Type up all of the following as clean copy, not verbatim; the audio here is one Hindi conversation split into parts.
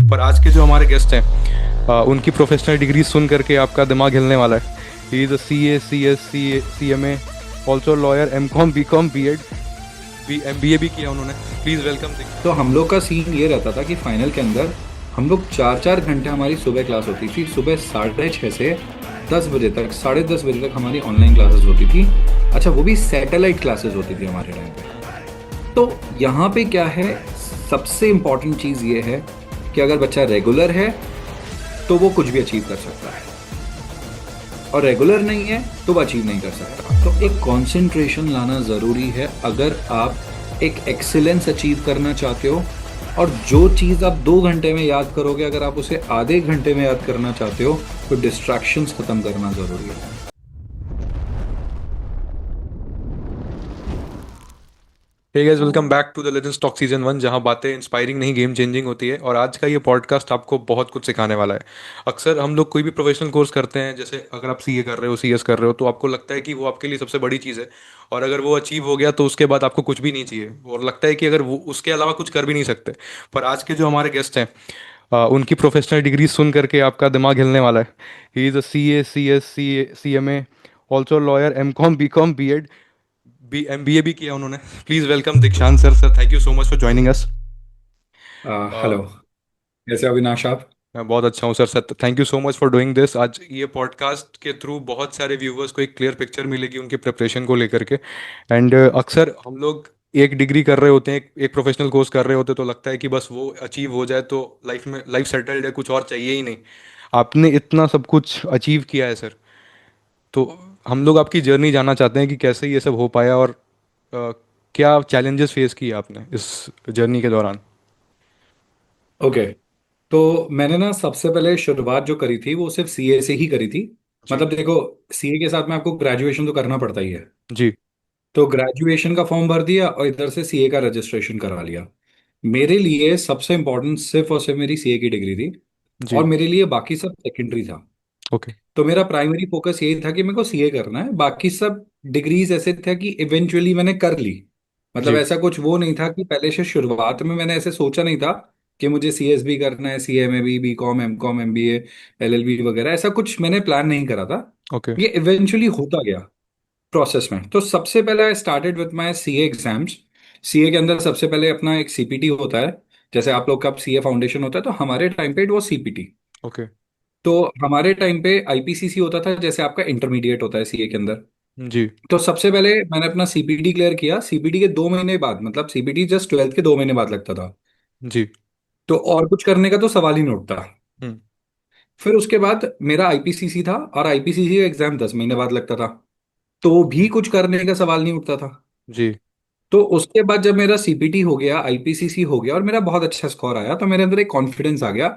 पर आज के जो हमारे गेस्ट हैं उनकी प्रोफेशनल डिग्री सुन करके आपका दिमाग हिलने वाला है। He is a C A C S C M A, also lawyer, M Com, B Com, B Ed, M B A भी किया उन्होंने। Please welcome. तो हम लोग का सीन ये रहता था कि फाइनल के अंदर हम लोग 4 4 घंटे हमारी सुबह क्लास होती थी। सुबह 6:30 से 10 बजे तक, 10:30 बजे तक हमारी ऑनलाइन क्लासेस होती थी। अच्छा, वो भी सैटेलाइट क्लासेस होती थी हमारे टाइम पे। तो यहाँ पे क्या है, सबसे इम्पोर्टेंट चीज़ ये है कि अगर बच्चा रेगुलर है तो वो कुछ भी अचीव कर सकता है, और रेगुलर नहीं है तो वो अचीव नहीं कर सकता। तो एक कंसंट्रेशन लाना ज़रूरी है अगर आप एक एक्सीलेंस अचीव करना चाहते हो। और जो चीज़ आप 2 घंटे में याद करोगे, अगर आप उसे आधे घंटे में याद करना चाहते हो, तो डिस्ट्रैक्शंस खत्म करना ज़रूरी है। Hey guys, welcome back to the Legends Talk season 1, जहां बातें इंस्पायरिंग नहीं गेम चेंजिंग होती है। और आज का ये पॉडकास्ट आपको बहुत कुछ सिखाने वाला है। अक्सर हम लोग कोई भी प्रोफेशनल कोर्स करते हैं, जैसे अगर आप सीए कर रहे हो, सीएस कर रहे हो, तो आपको लगता है कि वो आपके लिए सबसे बड़ी चीज़ है। और अगर वो अचीव हो गया तो उसके बाद आपको कुछ भी नहीं चाहिए, और लगता है कि अगर वो उसके अलावा कुछ कर भी नहीं सकते। पर आज के जो हमारे गेस्ट हैं उनकी प्रोफेशनल डिग्री सुन करके आपका दिमाग हिलने वाला है। He is a C A C S C M A, also lawyer, M Com, B Com, B Ed, B M B A भी किया उन्होंने। Please welcome Dikshant sir. Sir, thank you so much for joining us. Hello, कैसे हो अविनाश आप? मैं बहुत अच्छा हूँ sir. Sir, thank you so much for doing this. आज ये पॉडकास्ट के थ्रू बहुत सारे व्यूवर्स को एक क्लियर पिक्चर मिलेगी उनकी प्रिपरेशन को लेकर के। एंड अक्सर हम लोग एक डिग्री कर रहे होते हैं, एक प्रोफेशनल कोर्स कर रहे होते हैं, तो लगता है कि बस वो अचीव हो जाए तो लाइफ में लाइफ सेटल्ड है, कुछ और चाहिए ही नहीं। आपने इतना सब कुछ अचीव किया है सर। तो हम लोग आपकी जर्नी जानना चाहते हैं कि कैसे ये सब हो पाया, और क्या चैलेंजेस फेस किए आपने इस जर्नी के दौरान। ओके, तो मैंने ना सबसे पहले शुरुआत जो करी थी वो सिर्फ सीए से ही करी थी। जी। मतलब देखो, सीए के साथ में आपको ग्रेजुएशन तो करना पड़ता ही है। जी। तो ग्रेजुएशन का फॉर्म भर दिया और इधर से सीए का रजिस्ट्रेशन करा लिया। मेरे लिए सबसे इम्पोर्टेंट सिर्फ और सिर्फ मेरी सीए की डिग्री थी, और जी। मेरे लिए बाकी सब सेकेंडरी था। ओके। तो मेरा प्राइमरी फोकस यही था कि मेरे को सीए करना है, बाकी सब डिग्रीज ऐसे थे कि इवेंचुअली मैंने कर ली। मतलब जी। ऐसा कुछ वो नहीं था कि पहले से शुरुआत में मैंने ऐसे सोचा नहीं था कि मुझे सीएस भी करना है, सीए में भी, B com, M com, MBA, LLB वगैरह, ऐसा कुछ मैंने प्लान नहीं करा था। ओके। ये इवेंचुअली होता गया प्रोसेस में। तो सबसे पहले I started with my CA exams. CA के अंदर सबसे पहले अपना एक सीपीटी होता है। जैसे आप लोग का सीए फाउंडेशन होता है, तो हमारे टाइम पे इट वो सीपीटी। ओके। तो हमारे टाइम पे आईपीसीसी होता था, जैसे आपका इंटरमीडिएट होता है सीए के अंदर। जी। तो सबसे पहले मैंने अपना सीपीटी क्लियर किया। सीपीटी के 2 महीने बाद, मतलब सीपीटी जस्ट 12th के 2 महीने बाद लगता था। जी। तो और कुछ करने का तो सवाल ही नहीं उठता। हम्म। फिर उसके बाद मेरा आईपीसीसी था, और आईपीसीसी का एग्जाम 10 महीने बाद लगता था। तो भी कुछ करने का सवाल नहीं उठता था। जी। तो उसके बाद जब मेरा सीपीटी हो गया, आईपीसीसी हो गया, और मेरा बहुत अच्छा स्कोर आया, तो मेरे अंदर एक कॉन्फिडेंस आ गया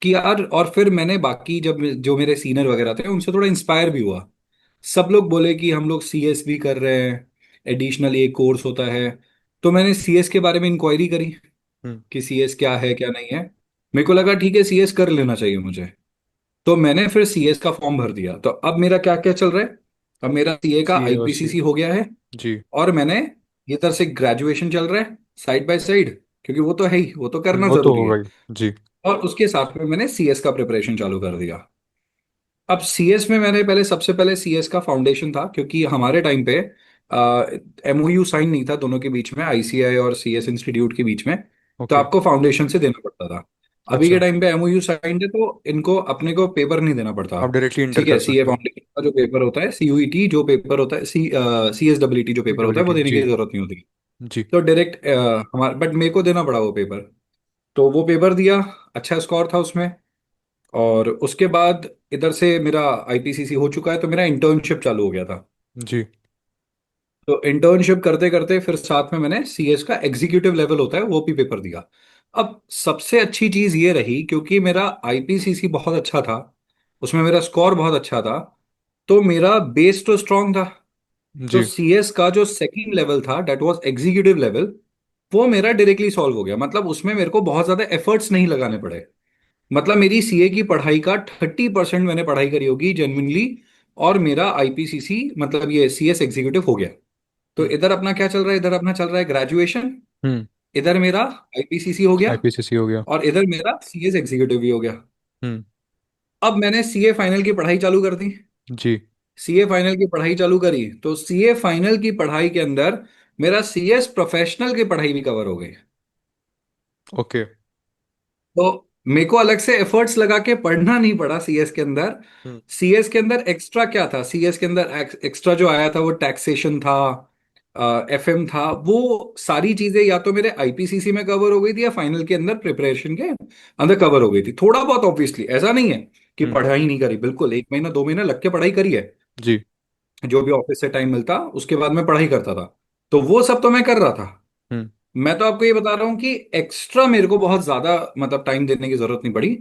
कि यार। और फिर मैंने बाकी जब जो मेरे सीनियर वगैरह थे उनसे थोड़ा इंस्पायर भी हुआ। सब लोग बोले कि हम लोग सीएस भी कर रहे हैं, एडिशनल एक कोर्स होता है। तो मैंने सीएस के बारे में इंक्वायरी करी हम्म। कि सीएस क्या है क्या नहीं है। मेरे को लगा ठीक है, सीएस कर लेना चाहिए मुझे। तो मैंने फिर सीएस का फॉर्म भर दिया। तो अब मेरा क्या क्या चल रहा है, अब मेरा सीए का सी ए और सी। आईपीसीसी हो गया है, जी। और मैंने ये तरह से ग्रेजुएशन चल रहा है साइड बाय साइड, क्योंकि वो तो है ही, वो तो करना वो तो जरूरी होगा है। ही। जी। और उसके साथ में मैंने सीएस का प्रिपरेशन चालू कर दिया। अब सीएस में मैंने पहले, सबसे पहले सीएस का फाउंडेशन था, क्योंकि हमारे टाइम पे एमओयू साइन नहीं था दोनों के बीच में, आईसीआई और सीएस इंस्टीट्यूट के बीच में। तो ओके। आपको फाउंडेशन से देना पड़ता था। अभी के अच्छा। टाइम पे एमओयू साइन है, तो इनको अपने को पेपर नहीं देना पड़ता। आप डायरेक्टली इंटर ठीक कर है, सीए सकते हो। फाउंडेशन का जो पेपर होता है, सीयूईटी जो पेपर होता है, सीएसडब्ल्यूटी जो पेपर होता है, वो डब्ल्यू देने की जी। जरूरत नहीं होती। जी। तो डायरेक्ट हमारा, बट मेरे को देना पड़ा वो पेपर। तो वो पेपर दिया, अच्छा स्कोर था उसमें। और उसके बाद इधर से मेरा आईपीसीसी हो चुका है, तो मेरा इंटर्नशिप चालू हो गया था। जी। तो इंटर्नशिप करते करते फिर साथ में मैंने सीएस का एग्जीक्यूटिव लेवल होता है वो भी पेपर दिया। अब सबसे अच्छी चीज ये रही, क्योंकि मेरा आईपीसीसी बहुत अच्छा था, उसमें मेरा स्कोर बहुत अच्छा था, तो मेरा बेस तो स्ट्रांग था। तो जी। सीएस का जो सेकंड लेवल था, दैट वाज एग्जीक्यूटिव लेवल, वो मेरा डायरेक्टली सॉल्व हो गया। मतलब उसमें मेरे को बहुत ज्यादा एफर्ट्स नहीं लगाने पड़े। मतलब मेरी सीए की पढ़ाई का 30% मैंने पढ़ाई करी होगी जेन्युइनली, और मेरा आईपीसीसी, मतलब ये सीएस एग्जीक्यूटिव हो गया। तो हम्म। इधर अपना क्या चल रहा है, इधर अपना चल रहा है ग्रेजुएशन। हम्म। इधर मेरा आईपीसीसी हो गया, आईपीसीसी हो गया। और इधर मेरा सीएस एग्जीक्यूटिव भी हो गया। हम्म। अब मैंने सीए फाइनल की पढ़ाई चालू कर दी। जी। सीए फाइनल की पढ़ाई चालू करी तो सीए फाइनल की पढ़ाई के अंदर मेरा सीएस प्रोफेशनल की पढ़ाई भी कवर हो गई। ओके। तो मेरे को अलग से एफर्ट्स लगा के पढ़ना नहीं पड़ा सीएस के अंदर। हम्म। सीएस के अंदर एक्स्ट्रा क्या था, सीएस के अंदर एक्स्ट्रा जो आया था वो टैक्सेशन था, एफएम था। वो सारी चीजें या तो मेरे आईपीसीसी में कवर हो गई थी या फाइनल के अंदर प्रिपरेशन के अंदर कवर हो गई थी। थोड़ा बहुत ऑब्वियसली, ऐसा नहीं है कि हम्म। पढ़ाई नहीं करी, बिल्कुल 1 महीना 2 महीना लग के पढ़ाई करी है। जी। जो भी ऑफिस से टाइम मिलता उसके बाद मैं पढ़ाई करता था। तो वो सब तो मैं कर रहा था। हम्म। मैं तो आपको ये बता रहा हूँ कि एक्स्ट्रा मेरे को बहुत ज्यादा मतलब टाइम देने की जरूरत नहीं पड़ी।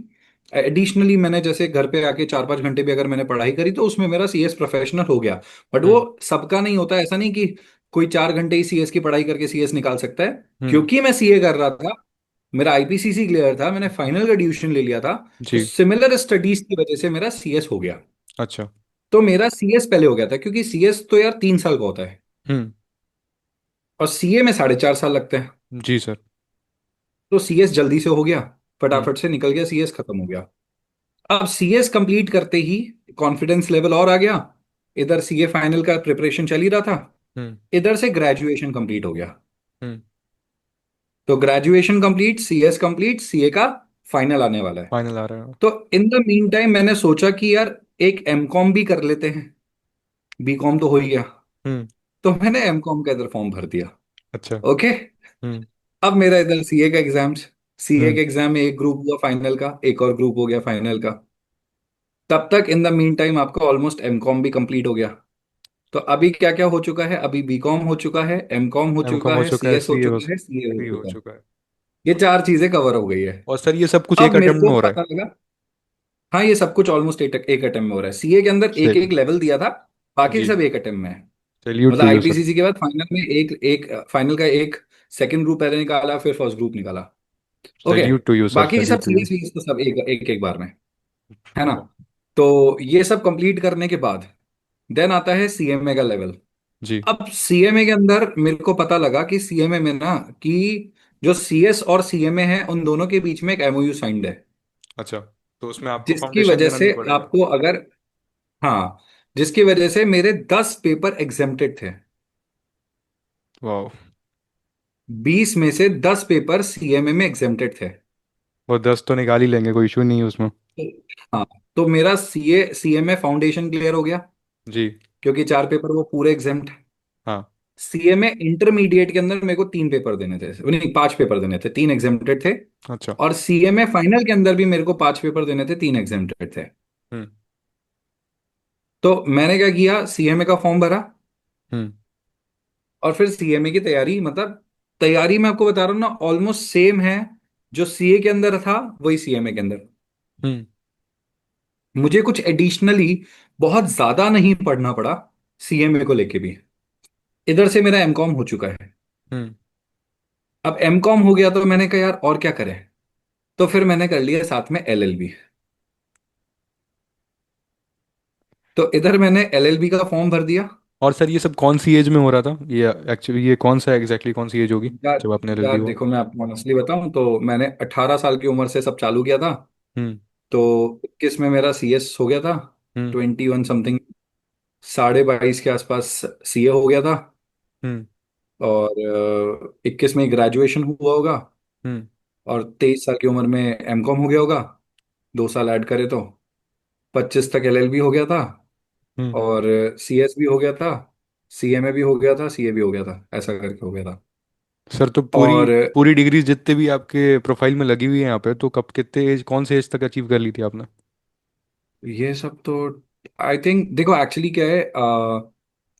एडिशनली मैंने जैसे घर पे आके 4-5 घंटे भी अगर मैंने पढ़ाई करी तो उसमें मेरा सीएस प्रोफेशनल हो गया। बट वो हम्म। सबका नहीं होता, ऐसा नहीं कि कोई 4 घंटे ही सीएस की पढ़ाई करके सीएस निकाल सकता है। हम्म। क्योंकि मैं सीए कर रहा था, मेरा आईपीसीसी क्लियर था, मैंने फाइनल का डिवीजन ले लिया था, तो जी। सिमिलर स्टडीज की वजह से मेरा सीएस हो गया। अच्छा। तो मेरा सीएस पहले हो गया था, क्योंकि सीएस तो यार 3 साल का होता है हम्म। और सीए में 4.5 साल लगते हैं। जी सर। तो सीएस जल्दी से हो गया, हम्म। फटाफट से निकल गया, सीएस खत्म हो गया। अब सीएस कंप्लीट करते ही कॉन्फिडेंस लेवल और आ गया। इधर सीए फाइनल का प्रिपरेशन चल ही रहा था, हम्म। इधर से ग्रेजुएशन कंप्लीट हो गया। हम्म। तो graduation complete, CS complete, CA का फाइनल आने वाला है। फाइनल आ रहा है। तो इन द मीन टाइम मैंने सोचा कि यार एक एमकॉम भी कर लेते हैं, बीकॉम तो हो ही गया। हम्म। तो मैंने एमकॉम का इधर फॉर्म भर दिया। अच्छा। ओके। हम्म। अब मेरा इधर सीए का एग्जाम्स, सीए हम्म। के एग्जाम में एक ग्रुप हुआ फाइनल का, एक और ग्रुप हो गया फाइनल का। तब तक इन द मीन टाइम आपका ऑलमोस्ट एमकॉम भी कंप्लीट हो गया। तो अभी क्या क्या हो चुका है, अभी बीकॉम हो चुका है, एमकॉम हो एमकॉम चुका हो है, चुका है, सीएस हो सीए हो चुका है, सीए हो सी हो चुका है। चुका है। ये 4 चीजें कवर हो गई है। और सर ये सब कुछ अब एक मेरे अटेम्प्ट में को हो रहा है? पता लगा, हाँ ये सब कुछ ऑलमोस्ट एक एक अटेम्प्ट में हो रहा है। सीए के अंदर एक चलिए। एक लेवल दिया था, बाकी जी। सब एक अटेम्प्ट में है। सैल्यूट मतलब टू यू सर। आईपीसीसी के बाद फाइनल में एक एक फाइनल का एक सेकंड ग्रुप पहले निकाला, फिर फर्स्ट ग्रुप निकाला। Okay. Salute to you sir, बाकी सब salute to you. CS VS तो सब एक एक एक बार में, है ना। तो ये सब कंप्लीट करने के बाद देन आता है सीएमए का लेवल। जी। अब सीएमए के अंदर मेरे को पता लगा कि सीएमए में ना, कि जो सीएस और सीएमए है उन दोनों के बीच में एक एमओयू साइंड है, अच्छा। तो उसमें आपको जिसकी फाउंडेशन वजह देना से नहीं पड़ेगा? आपको अगर, हाँ, जिसकी वजह से मेरे 10 पेपर एग्जेम्प्टेड थे। वाह। 20 में से 10 पेपर सीएमए में एग्जेम्प्टेड थे। वो 10 तो निकाल ही लेंगे, कोई इशू नहीं है उसमें। हाँ। तो मेरा सीएमए फाउंडेशन क्लियर हो गया, जी। क्योंकि 4 पेपर वो पूरे एग्जेम्प्ट। हाँ। सीएमए इंटरमीडिएट के अंदर मेरे को 3 पेपर देने थे, नहीं 5 पेपर देने थे, 3 एग्जेम्प्टेड थे। अच्छा। और सीएमए फाइनल के अंदर भी मेरे को 5 पेपर देने थे, 3 एग्जेम्प्टेड थे। हम्म। तो मैंने क्या किया, सीएमए का फॉर्म भरा हम्म। और फिर सीएमए की तैयारी, मतलब तैयारी मैं आपको बता रहा हूँ ना, ऑलमोस्ट सेम है। जो सीए के अंदर था वही सीएमए के अंदर। हम्म। मुझे कुछ एडिशनली बहुत ज्यादा नहीं पढ़ना पड़ा सीएमए को लेके भी। इधर से मेरा एमकॉम हो चुका है। हम्म। अब एमकॉम हो गया तो मैंने कहा यार और क्या करें। तो फिर मैंने कर लिया साथ में एलएलबी। तो इधर मैंने एलएलबी का फॉर्म भर दिया। और सर ये सब कौन सी एज में हो रहा था ये? एक्चुअली ये कौन सा एग्जैक्टली कौन सी एज होगी यार, जब आपने एलएलबी यार हुआ? देखो मैं आपको ऑनेस्टली बताऊं तो मैंने 18 साल की उम्र से सब चालू किया था। हम्म। तो 21 में मेरा सीएस हो गया था, हम्म। 21 समथिंग, 22.5 के आसपास सीए हो गया था। हम्म। और 21 में ग्रेजुएशन हुआ होगा, हम्म। और 23 साल की उम्र में एमकॉम हो गया होगा, 2 साल ऐड करे तो 25 तक एलएलबी हो गया था। हम्म। और सीएस भी हो गया था, सीएमए भी हो गया था, सीए भी हो गया था, ऐसा करके हो गया था। सर तो पूरी और पूरी डिग्री जितने भी आपके प्रोफाइल में लगी हुई है यहाँ पे, तो कब कितने एज, कौन से एज तक अचीव कर ली थी आपने? ये सब तो आई थिंक देखो एक्चुअली क्या है,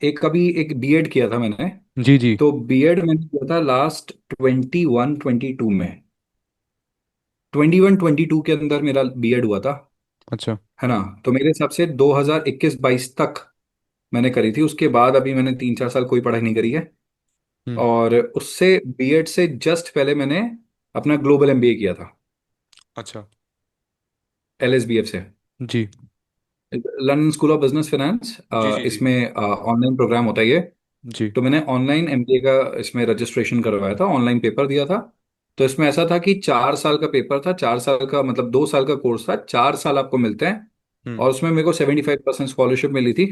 एक कभी एक बीएड किया था मैंने। जी जी। तो बीएड मैंने किया था लास्ट 21-22 में, 21-22 के अंदर मेरा बीएड हुआ था, अच्छा। है ना। तो मेरे हिसाब से 2021-22 तक मैंने करी थी। उसके बाद अभी मैंने 3-4 साल कोई पढ़ाई नहीं करी है। हम्म। और उससे बीएड से जस्ट पहले मैंने अपना ग्लोबल एमबीए किया था, अच्छा। एलएसबीएफ से, जी London school of business finance. जी। जी जी। इसमें ऑनलाइन प्रोग्राम होता है ये। जी। तो मैंने ऑनलाइन एमबीए का इसमें रजिस्ट्रेशन करवाया था, ऑनलाइन पेपर दिया था। तो इसमें ऐसा था कि 4 साल का पेपर था, 4 साल का मतलब 2 साल का कोर्स था, 4 साल आपको मिलते हैं। हम्म। और उसमें मेरे को 75% स्कॉलरशिप मिली थी।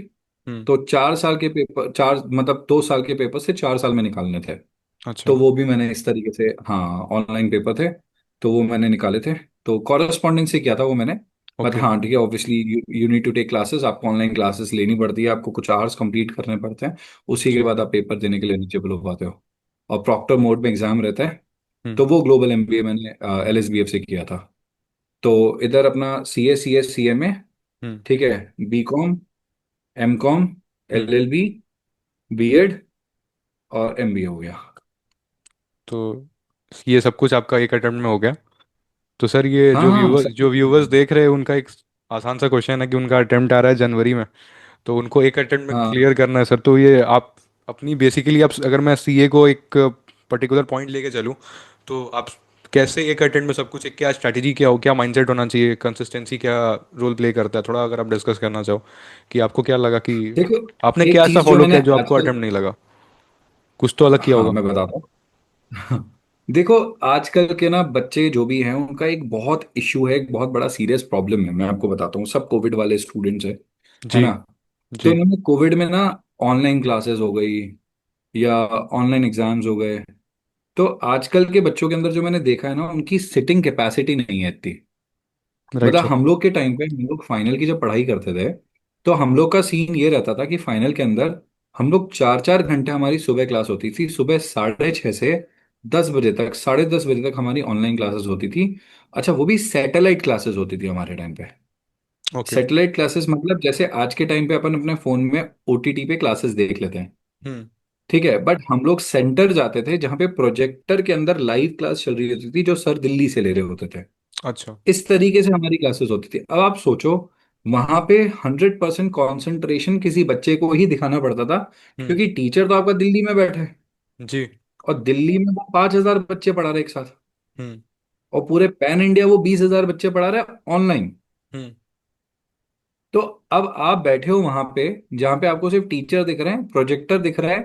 हम्म। तो 4 साल के पेपर, चार मतलब 2 साल के पेपर से 4 साल में निकालने थे। अच्छा। तो वो भी मैंने इस तरीके से, हाँ ऑनलाइन पेपर थे, तो वो मैंने निकाले थे। तो कॉरेस्पॉन्डिंग से किया था वो मैंने। But okay. हाँ ठीक है, obviously you need to take classes, आपको ऑनलाइन क्लासेस लेनी पड़ती है, आपको कुछ आवर्स कंप्लीट करने पड़ते हैं। उसी के जी। बाद आप पेपर देने के लिए एलिजिबल हो पाते हो। और प्रॉक्टर मोड में एग्जाम रहता है। हम्म। तो वो ग्लोबल एमबीए मैंने एलएसबीएफ से किया था। तो इधर अपना सी A C S C M A, hmm. ठीक है, B com, M Com, hmm. L L B, B Ed और एम बी ए हो गया। तो ये सब कुछ आपका एक अटेम्प्ट में हो गया। तो सर ये हाँ हाँ जो व्यूवर्स देख रहे हैं उनका एक आसान सा क्वेश्चन है कि उनका अटेम्प्ट आ रहा है जनवरी में, तो उनको एक अटेम्प्ट में हाँ क्लियर करना है सर। तो ये आप अपनी बेसिकली आप, अगर मैं सीए को एक पर्टिकुलर पॉइंट लेके चलूँ, तो आप कैसे एक अटेम्प्ट में सब कुछ, एक क्या स्ट्रैटेजी क्या हो, क्या माइंडसेट होना चाहिए, कंसिस्टेंसी क्या रोल प्ले करता है, थोड़ा अगर आप डिस्कस करना चाहो कि आपको क्या लगा कि देखो, आपने एक क्या ऐसा चीज जो फॉलो मैंने किया जो आपको आजकल, अटेम्प्ट नहीं लगा, कुछ तो अलग किया हाँ होगा। मैं बताता हूँ। देखो, आजकल के ना बच्चे जो भी हैं उनका एक बहुत इशू है, एक बहुत बड़ा सीरियस प्रॉब्लम है। मैं आपको बताता हूँ, सब कोविड वाले स्टूडेंट्स है जी। ना। तो जी। इन्होंने कोविड में ना ऑनलाइन क्लासेस हो गई या ऑनलाइन एग्जाम्स हो गए। तो आजकल के बच्चों के अंदर जो मैंने देखा है ना, उनकी सिटिंग कैपेसिटी नहीं है इतनी। राइट मतलब सर। हम लोग के टाइम पे हम लोग फाइनल की जब पढ़ाई करते थे, तो हम लोग का सीन ये रहता था कि फाइनल के अंदर हम लोग 4 4 घंटे, हमारी सुबह क्लास होती थी, सुबह 6:30 से 10 बजे तक, 10:30 बजे तक हमारी ऑनलाइन क्लासेस होती थी। अच्छा, वो भी सैटेलाइट क्लासेस होती थी हमारे टाइम पे। ओके। सैटेलाइट क्लासेस मतलब जैसे आज के टाइम पे अपन अपने फोन में ओटीटी पे क्लासेस देख लेते हैं, हम्म। ठीक है, बट हम लोग सेंटर जाते थे जहाँ पे प्रोजेक्टर के अंदर लाइव क्लास चल रही होती थी, जो सर दिल्ली से ले रहे होते थे। अच्छा। इस तरीके से हमारी क्लासेस होती थी। अब आप सोचो, वहां पे 100% कॉन्सेंट्रेशन किसी बच्चे को ही दिखाना पड़ता था, हम्म। क्योंकि टीचर तो आपका दिल्ली में बैठे है, जी। और दिल्ली में वो 5,000 बच्चे पढ़ा रहे एक साथ, हम्म। और पूरे पैन इंडिया वो 20,000 बच्चे पढ़ा रहे ऑनलाइन। हम्म। तो अब आप बैठे हो वहां पे, जहाँ पे आपको सिर्फ टीचर दिख रहे हैं, प्रोजेक्टर दिख रहा है,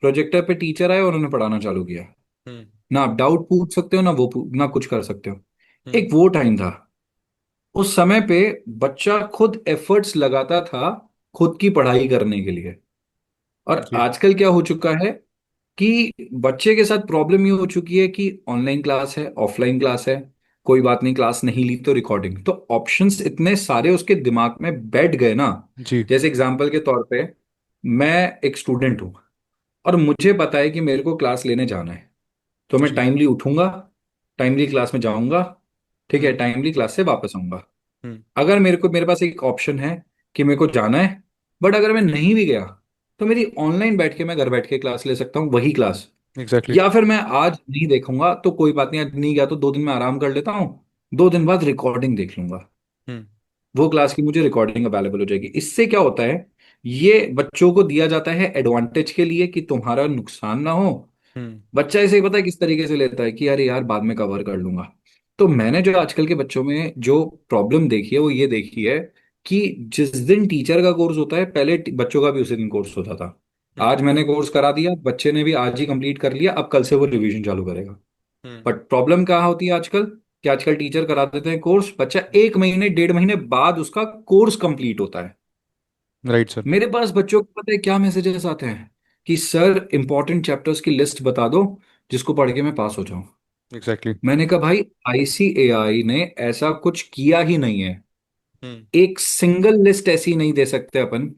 प्रोजेक्टर पे टीचर आए और उन्होंने पढ़ाना चालू किया। हम्म। ना आप डाउट पूछ सकते हो, ना ना कुछ कर सकते हो। हम्म। एक वो टाइम था, उस समय पे बच्चा खुद एफर्ट्स लगाता था खुद की पढ़ाई करने के लिए। और जी। आजकल क्या हो चुका है कि बच्चे के साथ प्रॉब्लम ये हो चुकी है कि ऑनलाइन क्लास है, ऑफलाइन क्लास है, कोई बात नहीं, क्लास नहीं ली तो रिकॉर्डिंग, तो ऑप्शंस इतने सारे उसके दिमाग में बैठ गए ना। जी। जैसे एग्जांपल के तौर पे, मैं एक स्टूडेंट हूँ और मुझे पता है कि मेरे को क्लास लेने जाना है, तो मैं जी। टाइमली उठूंगा, टाइमली क्लास में जाऊंगा, ठीक है, हम्म। टाइमली क्लास से वापस आऊंगा। हम्म। अगर मेरे पास एक ऑप्शन है कि मेरे को जाना है, बट अगर मैं नहीं भी गया, तो मेरी ऑनलाइन बैठ के मैं घर बैठ के क्लास ले सकता हूँ, वही क्लास। एग्जैक्टली। या फिर मैं आज नहीं देखूंगा तो कोई बात नहीं, आज नहीं गया तो 2 दिन में आराम कर लेता हूँ, 2 दिन बाद रिकॉर्डिंग देख लूंगा, हम्म। वो क्लास की मुझे रिकॉर्डिंग अवेलेबल हो जाएगी। इससे क्या होता है, ये बच्चों को दिया जाता है एडवांटेज के लिए कि तुम्हारा नुकसान ना हो। हम्म। बच्चा इसे पता है किस तरीके से लेता है कि यार यार बाद में कवर कर लूंगा। तो मैंने जो आजकल के बच्चों में जो प्रॉब्लम देखी है वो ये देखी है कि जिस दिन टीचर का कोर्स होता है, पहले बच्चों का भी उसी दिन कोर्स होता था। हम्म। आज मैंने कोर्स करा दिया, बच्चे ने भी आज ही कंप्लीट कर लिया, अब कल से वो रिवीजन चालू करेगा। हम्म। बट प्रॉब्लम कहाँ होती है आजकल, कि आजकल टीचर करा देते हैं कोर्स, बच्चा 1 महीने 1.5 महीने बाद उसका कोर्स कंप्लीट होता है। Right sir. मेरे पास बच्चों को पता है क्या मैसेजेस आते हैं कि सर इंपॉर्टेंट चैप्टर्स की लिस्ट बता दो जिसको पढ़ के मैं पास हो जाऊं। एग्जैक्टली। मैंने कहा भाई, आईसीएआई ने ऐसा कुछ किया ही नहीं है, हम्म। एक सिंगल लिस्ट ऐसी नहीं दे सकते अपन,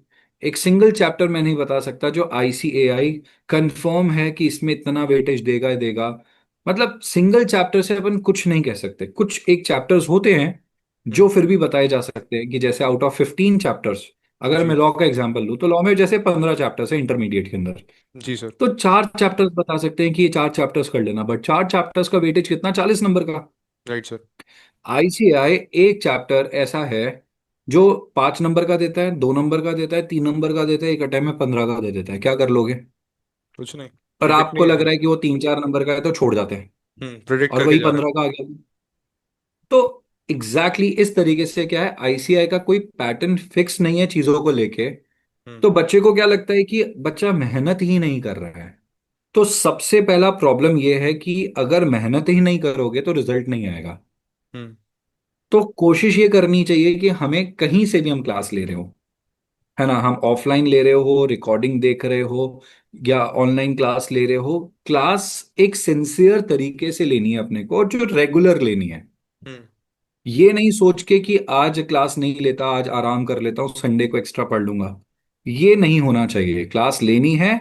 एक सिंगल चैप्टर मैं नहीं बता सकता जो आईसीएआई कंफर्म है कि इसमें इतना वेटेज देगा ही देगा। मतलब सिंगल चैप्टर से अपन कुछ नहीं कह सकते, कुछ एक चैप्टर्स होते हैं जो हम्म। फिर भी बताए जा सकते हैं, कि जैसे आउट ऑफ 15 चैप्टर्स, अगर मैं जी। लॉ का एग्जांपल लूँ तो लॉ में जैसे 15 चैप्टर्स है इंटरमीडिएट के अंदर, जी सर। तो 4 चैप्टर्स बता सकते हैं कि ये 4 चैप्टर्स कर लेना, बट 4 चैप्टर्स का वेटेज कितना, 40 नंबर का। Right sir. आईसीआई एक चैप्टर ऐसा है जो 5 नंबर का देता है, 2 नंबर का देता है, 3 नंबर का देता है, एक अटेम्प्ट में 15 का दे देता है, क्या कर लोगे। कुछ नहीं। और प्रिडिक्ट आपको नहीं लग है। रहा है कि वो 3 4 नंबर का है तो छोड़ जाते हैं, प्रिडिक्ट और करके वही जा रहे 15 का आ गया। तो एग्जैक्टली exactly इस तरीके से क्या है, आईसीआई का कोई पैटर्न फिक्स नहीं है चीजों को लेके। हम्म। तो बच्चे को क्या लगता है कि बच्चा मेहनत ही नहीं कर रहा है। तो सबसे पहला प्रॉब्लम यह है कि अगर मेहनत ही नहीं करोगे तो रिजल्ट नहीं आएगा। हम्म। तो कोशिश ये करनी चाहिए कि हमें कहीं से भी हम क्लास ले रहे हो, है ना, हम ऑफलाइन ले रहे हो, रिकॉर्डिंग देख रहे हो, या ऑनलाइन क्लास ले रहे हो, क्लास एक सिंसियर तरीके से लेनी है अपने को, और जो रेगुलर लेनी है। हम्म। ये नहीं सोच के कि आज क्लास नहीं लेता, आज आराम कर लेता हूँ, संडे को एक्स्ट्रा पढ़ लूंगा। ये नहीं होना चाहिए। क्लास लेनी है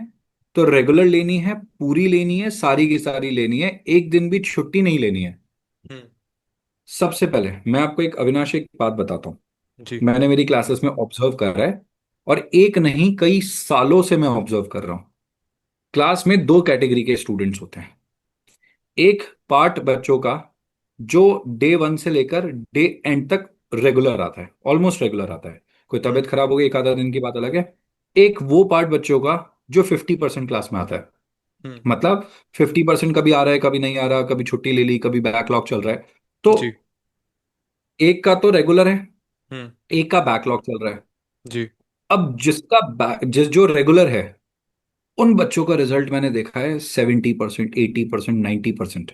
तो रेगुलर लेनी है, पूरी लेनी है, सारी की सारी लेनी है, एक दिन भी छुट्टी नहीं लेनी है। हम्म। सबसे पहले मैं आपको एक अविनाशी एक बात बताता हूँ। जी। मैंने मेरी क्लासेस में ऑब्जर्व करा है, और एक नहीं कई सालों से मैं ऑब्जर्व कर रहा हूँ। क्लास में दो कैटेगरी के स्टूडेंट्स होते हैं। एक पार्ट बच्चों का जो डे 1 से लेकर डे एंड तक रेगुलर आता है, ऑलमोस्ट रेगुलर आता है। कोई हम्म। तबीयत खराब हो गई एक आधा दिन की बात अलग है। एक वो पार्ट बच्चों का जो 50% क्लास में आता है। हम्म। मतलब 50% कभी आ रहा है, कभी नहीं आ रहा, कभी छुट्टी ले ली, कभी बैकलॉग चल रहा है। तो जी। एक का तो रेगुलर है, हम्म। एक का बैकलॉग चल रहा है। जी। अब जिस जो रेगुलर है, उन बच्चों का रिजल्ट मैंने देखा है 70%, 80%, 90%।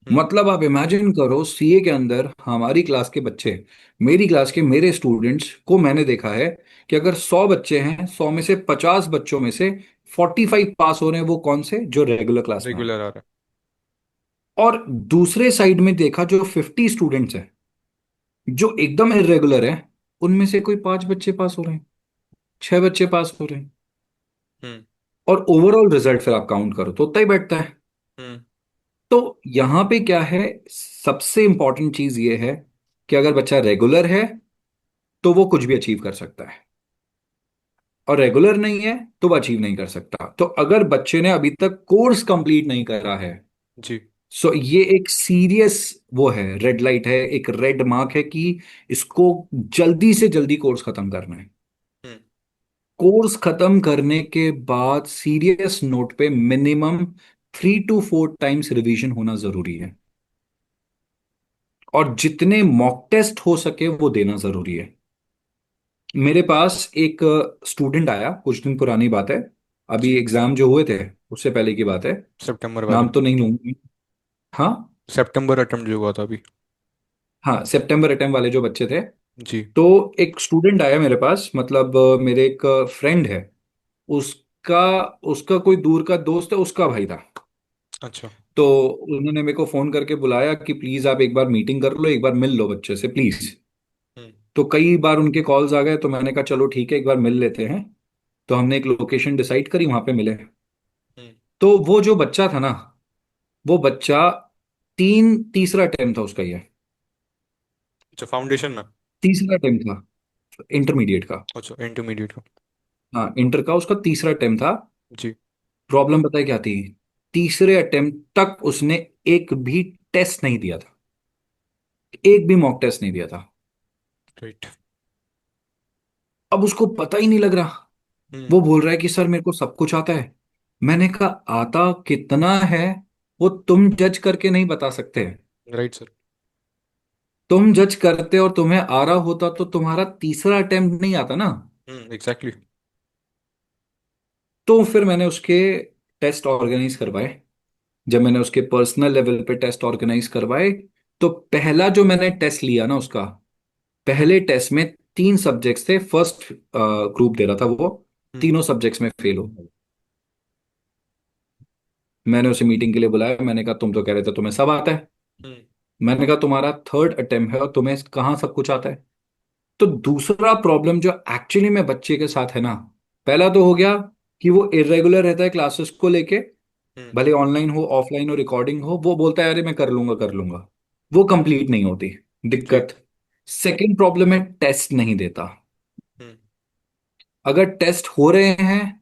हम्म। मतलब आप इमेजिन करो, सीए के अंदर हमारी क्लास के बच्चे, मेरी क्लास के मेरे स्टूडेंट्स को मैंने देखा है कि अगर 100 बच्चे हैं, 100 में से 50 बच्चों में से 45 पास हो रहे हैं। वो कौन से? जो रेगुलर क्लास में है। रेगुलर आ रहा और दूसरे साइड में देखा, जो 50 स्टूडेंट्स हैं जो एकदम इरेगुलर है, उनमें से कोई 5 बच्चे पास हो रहे हैं, 6 बच्चे पास हो रहे हैं। है। हम्म। और ओवरऑल रिजल्ट फिर आप काउंट करो तो उतना ही बैठता है। हम्म। तो यहां पे क्या है, सबसे इंपॉर्टेंट चीज ये है कि अगर बच्चा रेगुलर है तो वो कुछ भी अचीव कर सकता है, और रेगुलर नहीं है तो वो अचीव नहीं कर सकता। तो अगर बच्चे ने अभी तक कोर्स कंप्लीट नहीं करा है, जी। सो ये एक सीरियस वो है, रेड लाइट है, एक रेड मार्क है कि इसको जल्दी से जल्दी कोर्स खत्म करना है। हम्म। कोर्स खत्म करने के बाद सीरियस नोट पे मिनिमम 3 to 4 टाइम्स रिवीजन होना जरूरी है, और जितने मॉक टेस्ट हो सके वो देना जरूरी है। मेरे पास एक स्टूडेंट आया, कुछ दिन पुरानी बात है, अभी जी। एग्जाम जो हुए थे उससे पहले की बात है, सितंबर वाले। नाम तो नहीं लूंगी। हाँ, सितंबर अटेम्प्ट जो हुआ था अभी। हाँ, सितंबर अटेम्प्ट वाले जो बच्चे थे। जी। तो एक स्टूडेंट आया मेरे पास, मतलब मेरे एक फ्रेंड है, उसका उसका कोई दूर का दोस्त है, उसका भाई था। अच्छा। तो उन्होंने मेरे को फोन करके बुलाया कि प्लीज आप एक बार मीटिंग कर लो, एक बार मिल लो बच्चे से प्लीज। हम्म। तो कई बार उनके कॉल्स आ गए, तो मैंने कहा चलो ठीक है, एक बार मिल लेते हैं। तो हमने एक लोकेशन डिसाइड करी, वहां पे मिले। हम्म। तो वो जो बच्चा था ना, वो बच्चा तीसरा अटेम्प्ट था उसका ये। अच्छा, फाउंडेशन में। तीसरा अटेम्प्ट था, इंटरमीडिएट का। अच्छा, इंटरमीडिएट का। हाँ, इंटर का उसका तीसरा अटेम्प्ट था। जी। प्रॉब्लम पता है क्या थी? तीसरे अटेम्प्ट तक उसने एक भी टेस्ट नहीं दिया था, एक भी मॉक टेस्ट नहीं दिया था। राइट। अब उसको पता ही नहीं लग रहा। हम्म। वो बोल रहा है कि सर मेरे को सब कुछ आता है। मैंने कहा आता कितना है वो तुम जज करके नहीं बता सकते। Right sir. तुम जज करते और तुम्हें आ रहा होता तो तुम्हारा तीसरा अटेम्प्ट नहीं आता ना। एग्जैक्टली। तो फिर मैंने उसके टेस्ट ऑर्गेनाइज करवाए। जब मैंने उसके पर्सनल लेवल पे टेस्ट ऑर्गेनाइज करवाए, तो पहला जो मैंने टेस्ट लिया ना उसका, पहले टेस्ट में 3 सब्जेक्ट्स थे, फर्स्ट ग्रुप दे रहा था वो, हम्म। तीनों सब्जेक्ट्स में फेल हो गया। मैंने उसे मीटिंग के लिए बुलाया, मैंने कहा तुम तो कह रहे थे तुम्हें सब आता है। हम्म। मैंने कहा तुम्हारा थर्ड अटेम्प्ट है और तुम्हें कहाँ सब कुछ आता है। तो दूसरा प्रॉब्लम जो एक्चुअली में बच्चे के साथ है ना, पहला तो हो गया कि वो इरेगुलर रहता है क्लासेस को लेके, हम्म। भले ऑनलाइन हो, ऑफलाइन हो, रिकॉर्डिंग हो, वो बोलता है अरे मैं कर लूंगा कर लूंगा, वो कंप्लीट नहीं होती, जी। दिक्कत। सेकंड प्रॉब्लम है टेस्ट नहीं देता। हम्म। अगर टेस्ट हो रहे हैं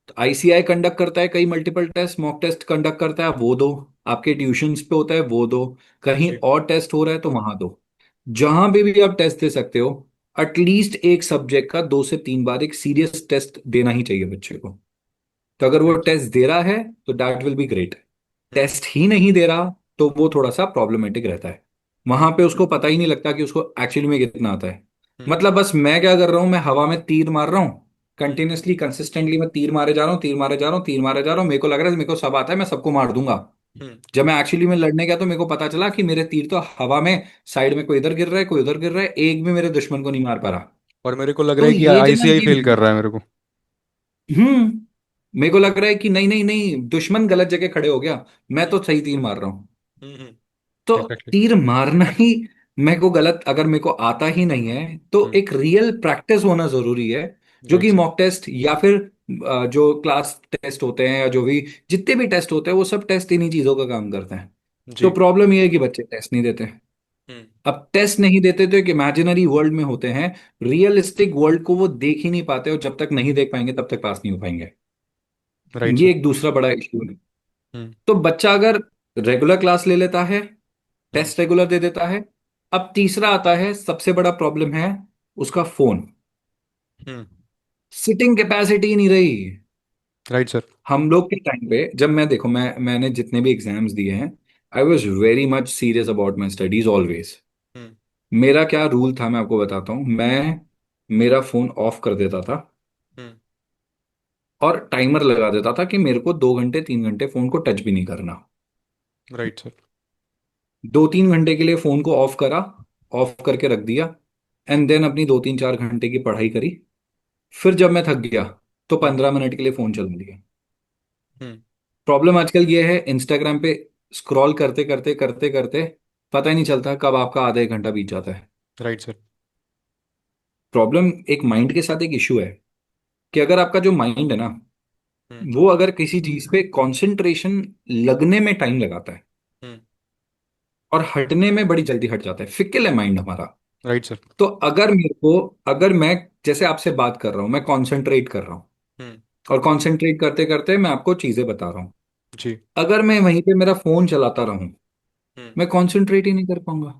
तो आईसीआई कंडक्ट करता है, कई multiple test mock test conduct करता है, वो दो। आपके ट्यूशंस पे होता है, वो दो। कहीं जी। और टेस्ट हो रहा है तो वहां दो। जहां भी आप टेस्ट दे सकते हो, एटलीस्ट एक सब्जेक्ट का 2 से 3 बार एक सीरियस टेस्ट देना ही चाहिए बच्चे को। तो अगर वो राइट। टेस्ट दे रहा है तो that will be great. Hmm. Test ही नहीं दे रहा तो वो थोड़ा सा प्रॉब्लमेटिक रहता है। वहां पे उसको पता ही नहीं लगता कि उसको एक्चुअली में कितना आता है। हम्म। मतलब बस मैं क्या कर रहा हूं, मैं हवा में तीर मार रहा हूं, हम्म। कंटिन्यूअसली कंसिस्टेंटली मैं तीर मारे जा रहा हूँ, तीर मारे जा रहा हूँ, तीर मारे जा रहा हूँ, मेरे को लग रहा है मेरे को सब आता है, मैं सबको मार दूंगा। हम्म। जब मैं एक्चुअली में लड़ने गया तो मेरे को पता चला कि मेरे तीर तो हवा में, साइड में कोई इधर गिर रहा है, कोई उधर गिर रहा है, एक भी मेरे दुश्मन को नहीं मार पा रहा। और मेरे को लग रहा तो है कि ये जब मैं आईसीआई ये, फेल कर रहा है मेरे को। मेरे को लग रहा है कि नहीं नहीं नहीं, दुश्मन गलत जगह खड़े हो गया, मैं हम्म। तो सही तीर मार रहा हूँ। हम्म। तो एग्जैक्टली। तीर मारना ही मेरे को गलत, अगर मेरे को आता ही नहीं है तो हम्म। एक रियल प्रैक्टिस होना जरूरी है। जो राइट कि सर। मॉक टेस्ट या फिर जो क्लास टेस्ट होते हैं या जो भी जितने भी टेस्ट होते हैं वो सब टेस्ट इन्हीं चीजों का काम करते हैं। तो जी। प्रॉब्लम ये है कि बच्चे टेस्ट नहीं देते। हम्म। अब टेस्ट नहीं देते तो एक इमेजिनरी वर्ल्ड में होते हैं, रियलिस्टिक वर्ल्ड को वो देख ही नहीं पाते, और जब तक नहीं देख पाएंगे तब तक पास नहीं हो पाएंगे। राइट ये सर। एक दूसरा बड़ा इशू है। हम्म। तो बच्चा अगर रेगुलर क्लास ले लेता है, हम्म। टेस्ट रेगुलर दे देता है। अब तीसरा आता है, सबसे बड़ा प्रॉब्लम है उसका फोन। हम्म। सिटिंग कैपेसिटी नहीं रही। Right sir. हम लोग के टाइम पे जब मैं, देखो मैंने जितने भी एग्जाम्स दिए हैं, I was very much serious about my studies always. Hmm. मेरा क्या रूल था मैं आपको बताता हूँ। मैं मेरा फोन ऑफ कर देता था हम्म। और टाइमर लगा देता था कि मेरे को 2 घंटे 3 घंटे फोन को टच भी नहीं करना। Right sir. 2 3 घंटे के लिए फोन को ऑफ करा, ऑफ करके रख दिया, एंड देन अपनी 2 3 4 घंटे की पढ़ाई करी। फिर जब मैं थक गया तो हम्म। 15 मिनट के लिए फोन चला लिया। हम्म। प्रॉब्लम आजकल ये है, इंस्टाग्राम पे स्क्रॉल करते करते करते करते पता ही नहीं चलता कब आपका आधा 1 घंटा बीत जाता है। Right sir. प्रॉब्लम एक माइंड के साथ एक इशू है कि अगर आपका जो माइंड है ना, हम्म। वो अगर किसी चीज पे कंसंट्रेशन लगने में टाइम लगाता है हम्म। और हटने में बड़ी जल्दी हट जाता है, फिक्किल है माइंड हमारा। Right sir. तो अगर मेरे को, अगर मैं जैसे आपसे बात कर रहा हूं, मैं कंसंट्रेट कर रहा हूं हम्म। और कंसंट्रेट करते करते मैं आपको चीजें बता रहा हूं, जी। अगर मैं वहीं पे मेरा फोन चलाता रहूं, हम्म। मैं कंसंट्रेट ही नहीं कर पाऊंगा।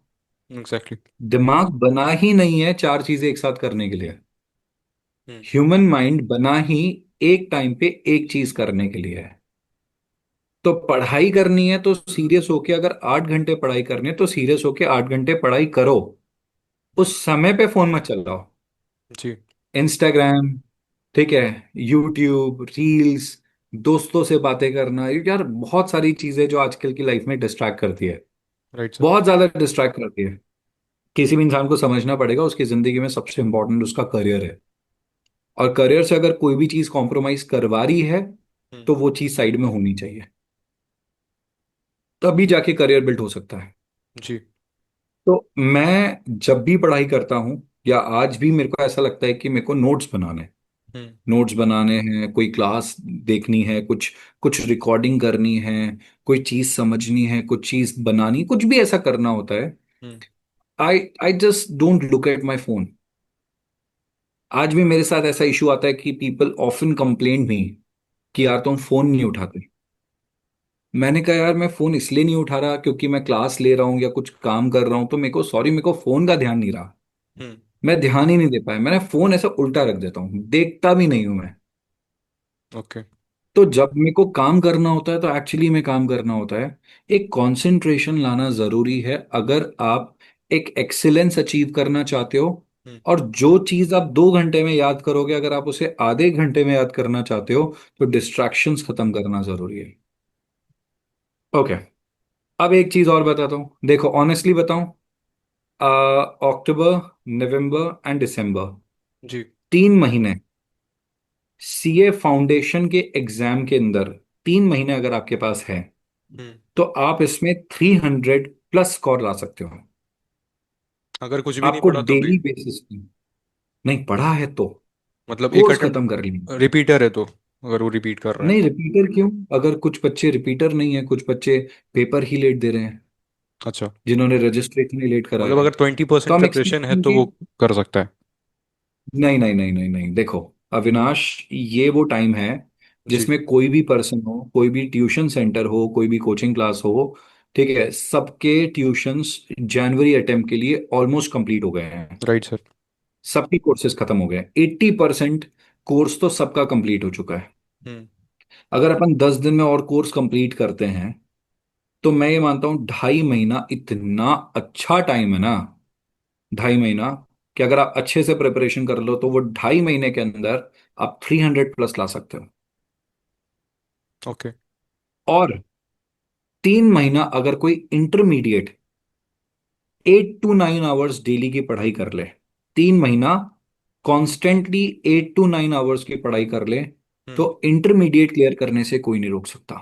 एग्जैक्टली। दिमाग बना ही नहीं है चार चीजें एक साथ करने के लिए। हम्म। ह्यूमन माइंड बना ही एक टाइम पे एक चीज करने के लिए है। तो पढ़ाई करनी है तो सीरियस होके, अगर 8 घंटे पढ़ाई करनी है तो सीरियस होके 8 घंटे पढ़ाई करो। हम्म। उस समय पे फोन मत चलाओ। जी। इंस्टाग्राम, ठीक है, यूट्यूब रील्स, दोस्तों से बातें करना, ये यार बहुत सारी चीजें जो आजकल की लाइफ में डिस्ट्रैक्ट करती है, राइट सर। बहुत ज्यादा डिस्ट्रैक्ट करती है। किसी भी इंसान को समझना पड़ेगा उसकी जिंदगी में सबसे इंपॉर्टेंट उसका करियर है, और करियर से अगर कोई भी चीज कॉम्प्रोमाइज करवा रही है हम्म। तो वो चीज साइड में होनी चाहिए, तभी जाके करियर बिल्ड हो सकता है। जी। तो मैं जब भी पढ़ाई करता हूँ या आज भी मेरे को ऐसा लगता है कि मेरे को नोट्स बनाने हैं, हम्म। नोट्स बनाने हैं, कोई क्लास देखनी है, कुछ कुछ रिकॉर्डिंग करनी है, कोई चीज समझनी है, कुछ चीज बनानी, कुछ भी ऐसा करना होता है, hmm. I just don't look at my phone. आज भी मेरे साथ ऐसा इशू आता है कि पीपल ऑफन कंप्लेन मी कि हम्म। यार तुम फोन नहीं उठाते। मैंने कहा यार मैं फोन इसलिए नहीं उठा रहा क्योंकि मैं क्लास ले रहा हूँ या कुछ काम कर रहा हूँ, तो मेरे को सॉरी, मेरे को फोन का ध्यान नहीं रहा। हम्म। मैं ध्यान ही नहीं दे पाया, मैंने फोन ऐसा उल्टा रख देता हूँ, देखता भी नहीं हूं मैं। ओके। तो जब मेरे को काम करना होता है तो एक्चुअली में काम करना होता है। एक कंसंट्रेशन लाना जरूरी है अगर आप एक एक्सीलेंस अचीव करना चाहते हो। हम्म। और जो चीज आप 2 घंटे में याद करोगे, अगर आप उसे आधे घंटे में याद करना चाहते हो तो डिस्ट्रैक्शंस खत्म करना जरूरी है। ओके, अब एक चीज और बताता हूँ, देखो ऑनेस्टली बताऊं, अक्टूबर, नवंबर एंड दिसंबर, जी। 3 महीने सीए फाउंडेशन के एग्जाम के अंदर, 3 महीने अगर आपके पास है हम्म। तो आप इसमें 300+ स्कोर ला सकते हो। अगर कुछ भी नहीं आपको पढ़ा तो भी? डेली बेसिस पे, नहीं पढ़ा है तो मतलब एक कोर्स खत्म कर लेंगे। अटेम्प्ट रिपीटर है तो, अगर वो रिपीट कर रहा है? नहीं रिपीटर क्यों, अगर कुछ बच्चे रिपीटर नहीं है, कुछ बच्चे पेपर ही लेट दे रहे हैं, अच्छा। जिन्होंने रजिस्ट्रेशन ही लेट कराया मतलब है, अगर ट्वेंटी तो परसेंट हम एक्सपेक्ट प्रिपरेशन है तो करेंगे। वो कर सकता है? नहीं नहीं नहीं नहीं नहीं, देखो अविनाश, ये वो टाइम है जी। जिसमें कोई भी पर्सन हो, कोई भी ट्यूशन सेंटर हो, कोई भी कोचिंग क्लास हो, ठीक है, सबके ट्यूशंस जनवरी अटेम्प्ट के लिए ऑलमोस्ट कंप्लीट हो गए हैं। Right sir. सबकी कोर्सेज खत्म हो गए, 80% कोर्स तो सबका कंप्लीट हो चुका है। हम्म। अगर अपन 10 दिन में और कोर्स कंप्लीट करते हैं तो मैं ये मानता हूं 2.5 महीना इतना अच्छा टाइम है ना, 2.5 महीना, कि अगर आप अच्छे से प्रिपरेशन कर लो तो वो 2.5 महीने के अंदर आप 300+ ला सकते हो। ओके। और 3 महीना अगर कोई इंटरमीडिएट 8 to 9 आवर्स डेली की पढ़ाई कर ले, 3 महीना कॉन्स्टेंटली 8 to 9 आवर्स की पढ़ाई कर ले, हम्म। तो इंटरमीडिएट क्लियर करने से कोई नहीं रोक सकता।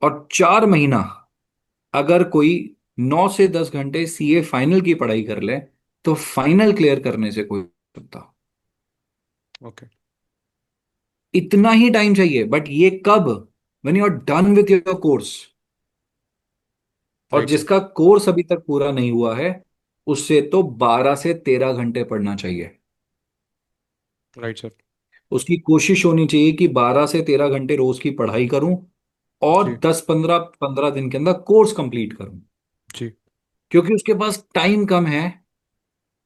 और 4 महीना अगर कोई 9 से 10 घंटे सीए फाइनल की पढ़ाई कर ले, तो फाइनल क्लियर करने से कोई नहीं रोक सकता। ओके। इतना ही टाइम चाहिए, बट ये कब? When you are done with your course. और राइट सर। जिसका कोर्स अभी तक पूरा नहीं हुआ है, उससे तो 12 से 13 घंटे पढ़ना चाहिए। Right sir. उसकी कोशिश होनी चाहिए कि 12 से 13 घंटे रोज की पढ़ाई करूं, और जी। 10-15 15 दिन के अंदर कोर्स कंप्लीट करूं। जी। क्योंकि उसके पास टाइम कम है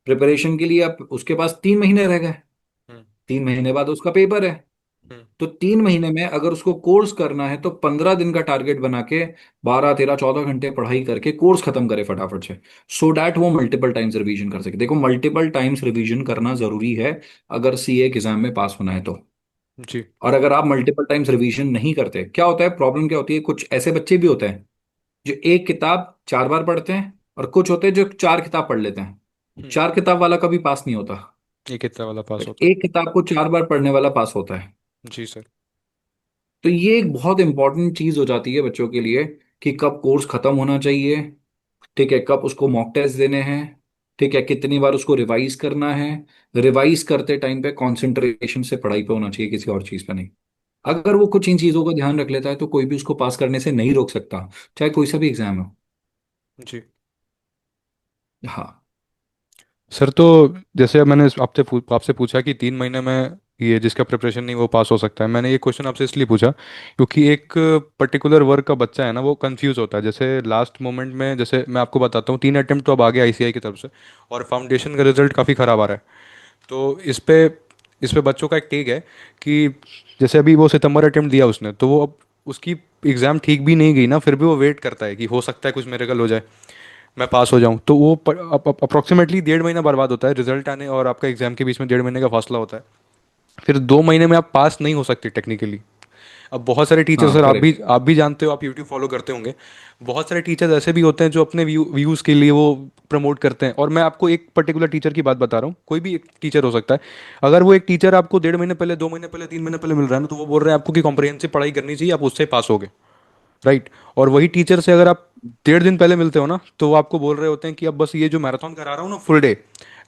प्रिपरेशन के लिए। अब उसके पास 3 महीने रह गए। हम्म। 3 महीने बाद उसका पेपर है। हम्म। तो 3 महीने में अगर उसको कोर्स करना है, तो 15 दिन का टारगेट बना के 12 13 14 घंटे पढ़ाई करके कोर्स खत्म करे फटाफट से। सो डैट वो मल्टीपल टाइम्स रिवीजन कर सके। देखो, मल्टीपल टाइम्स रिवीजन करना जरूरी है अगर सीए के एग्जाम में पास होना है तो। जी। और अगर आप मल्टीपल टाइम्स रिवीजन नहीं करते, क्या होता है, प्रॉब्लम क्या होती है, कुछ ऐसे बच्चे भी होते हैं जो एक किताब 4 बार पढ़ते हैं, और कुछ होते हैं जो 4 किताब पढ़ लेते हैं। हम्म। 4 किताब वाला कभी पास नहीं होता, ये कितना वाला पास बट होता एक किताब को 4 बार पढ़ने वाला पास होता है। है? जी सर। तो ये एक बहुत इंपॉर्टेंट चीज हो जाती है बच्चों के लिए, कि कब कोर्स खत्म होना चाहिए, ठीक है, कब उसको मॉक टेस्ट देने हैं, ठीक है, कितनी बार उसको रिवाइज करना है। रिवाइज करते टाइम पे कंसंट्रेशन से पढ़ाई पे होना चाहिए, किसी और चीज पे नहीं। अगर वो कुछ इन चीजों का ध्यान रख लेता है, तो कोई भी उसको पास करने से नहीं रोक सकता, चाहे कोई सा भी एग्जाम हो। जी हाँ। सर, तो जैसे अब मैंने आपसे पूछा कि 3 महीने में ये जिसका प्रिपरेशन नहीं वो पास हो सकता है, मैंने ये क्वेश्चन आपसे इसलिए पूछा क्योंकि एक पर्टिकुलर वर्ग का बच्चा है ना, वो कंफ्यूज होता है। जैसे लास्ट मोमेंट में, जैसे मैं आपको बताता हूँ, 3 अटेम्प्ट तो अब आ गया आईसीआई की तरफ से, और फाउंडेशन का रिजल्ट काफ़ी ख़राब आ रहा है। तो इस पे बच्चों का एक टेक है कि जैसे अभी वो सितंबर अटेम्प्ट दिया उसने, तो वो अब उसकी एग्ज़ाम ठीक भी नहीं गई ना, फिर भी वो वेट करता है कि हो सकता है कुछ मेरेकल हो जाए, मैं पास हो जाऊं। तो वो अप्रोक्सीमेटली 1.5 महीना बर्बाद होता है रिजल्ट आने और आपका एग्जाम के बीच में, 1.5 महीने का फासला होता है। फिर 2 महीने में आप पास नहीं हो सकते टेक्निकली। अब बहुत सारे टीचर, हाँ, सर करेक्ट। आप भी जानते हो, आप यूट्यूब फॉलो करते होंगे। बहुत सारे टीचर्स ऐसे भी होते हैं जो अपने व्यूज़ के लिए वो प्रमोट करते हैं। और मैं आपको एक पर्टिकुलर टीचर की बात बता रहा हूँ, कोई भी एक टीचर हो सकता है। अगर वो एक टीचर आपको 1.5 महीने पहले, 2 महीने पहले, 3 महीने पहले मिल रहा है ना, तो वो बोल रहे हैं आपको कि कॉम्प्रिहेंसिव पढ़ाई करनी चाहिए, आप उससे पास होगे। राइट। और वही टीचर से अगर आप 1.5 दिन पहले मिलते हो ना, तो वो आपको बोल रहे होते हैं कि अब बस ये जो मैराथन करा रहा हूँ ना फुल डे,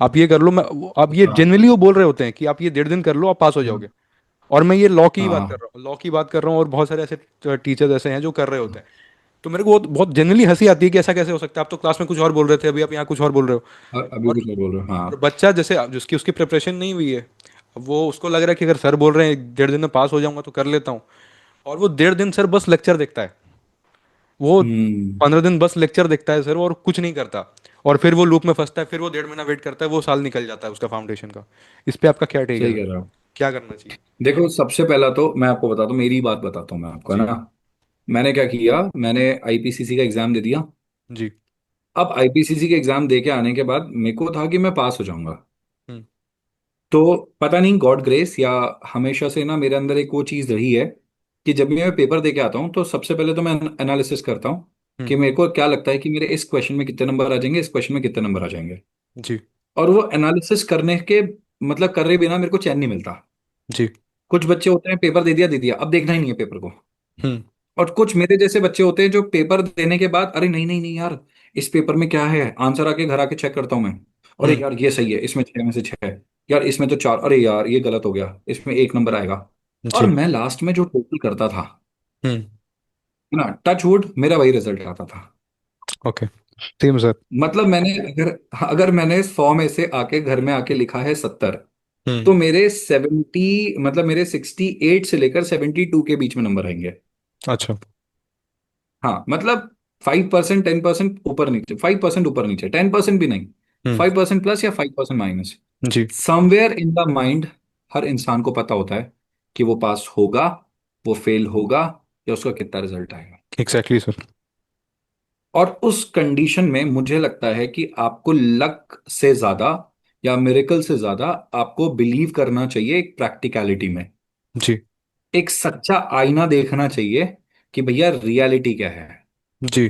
आप ये कर लो। आप ये हाँ, जेनरली वो बोल रहे होते हैं कि आप ये 1.5 दिन कर लो, आप पास हो हाँ, जाओगे। और मैं ये लॉ की ही बात कर हाँ। रहा हूँ, लॉ की बात कर रहा हूँ, और बहुत सारे ऐसे टीचर्स ऐसे हैं जो कर रहे होते हैं। तो मेरे को बहुत बहुत जनरली हंसी आती है कि ऐसा कैसे हो सकता है, आप तो क्लास में कुछ और बोल रहे थे, अभी आप यहाँ कुछ और बोल रहे हो। अभी और कुछ और बोल रहे हो, और हाँ। बच्चा जैसे जिसकी उसकी प्रिपरेशन नहीं हुई है, अब वो उसको लग रहा है कि अगर सर बोल रहे हैं 1.5 दिन में पास हो जाऊंगा तो कर लेता हूँ। और वो 1.5 दिन सर बस लेक्चर देखता है। वो हम्म। 15 दिन बस लेक्चर देखता है सर, और कुछ नहीं करता। और फिर वो लूप में फंसता है, फिर वो 1.5 महीना वेट करता है, वो साल निकल जाता है उसका फाउंडेशन का। इस पे आपका क्या टेक है सही सर? कह रहे हो। क्या करना चाहिए? देखो, सबसे पहला तो मैं आपको बताता हूँ, मेरी बात बताता हूँ मैं आपको, है जी। ना। मैंने क्या किया, मैंने आईपीसीसी का एग्जाम दे दिया। जी। अब आईपीसीसी के एग्जाम दे के आने के बाद मेरे को था कि मैं पास हो जाऊंगा। हम्म। तो पता नहीं गॉड ग्रेस या हमेशा से ना मेरे अंदर एक वो चीज रही है, कि जब भी मैं पेपर दे के आता हूँ, तो सबसे पहले तो मैं एनालिसिस करता हूँ हम्म। कि मेरे को क्या लगता है कि मेरे इस क्वेश्चन में कितने नंबर आ जाएंगे, इस क्वेश्चन में कितने नंबर आ जाएंगे। जी। और वो एनालिसिस करने के मतलब करे बिना मेरे को चैन नहीं मिलता। जी। कुछ बच्चे होते हैं, पेपर दे दिया, अब देखना ही नहीं है पेपर को। हम्म। और कुछ मेरे जैसे बच्चे होते हैं जो पेपर देने के बाद, अरे नहीं नहीं नहीं यार, इस पेपर में क्या है, आंसर आके घर आके चेक करता हूँ मैं। अरे हम्म। यार ये सही है, इसमें 6 में से 6। यार इसमें तो 4, अरे यार ये गलत हो गया, इसमें 1 नंबर आएगा। और जी। मैं लास्ट में जो टोटल करता था, हम्म। है ना, टच वुड, मेरा वही रिजल्ट आता था। ओके। Same sir. मतलब मैंने अगर अगर मैंने 100 में से आके घर में आके लिखा है 70, हम्म। तो मेरे 70, मतलब मेरे 68 से लेकर 72 के बीच में नंबर आएंगे। अच्छा। हाँ, मतलब 5%, 10% ऊपर नीचे, 5% ऊपर नीचे, 10% भी नहीं, हम्म। 5% प्लस या 5% माइनस। जी। समवेयर इन द माइंड हर इंसान को पता होता है कि वो पास होगा, वो फेल होगा, या उसका कितना रिजल्ट आएगा। Exactly sir. और उस कंडीशन में मुझे लगता है कि आपको लक से ज्यादा या मिरेकल से ज्यादा आपको बिलीव करना चाहिए एक प्रैक्टिकलिटी में। जी। एक सच्चा आईना देखना चाहिए कि भैया रियलिटी क्या है। जी।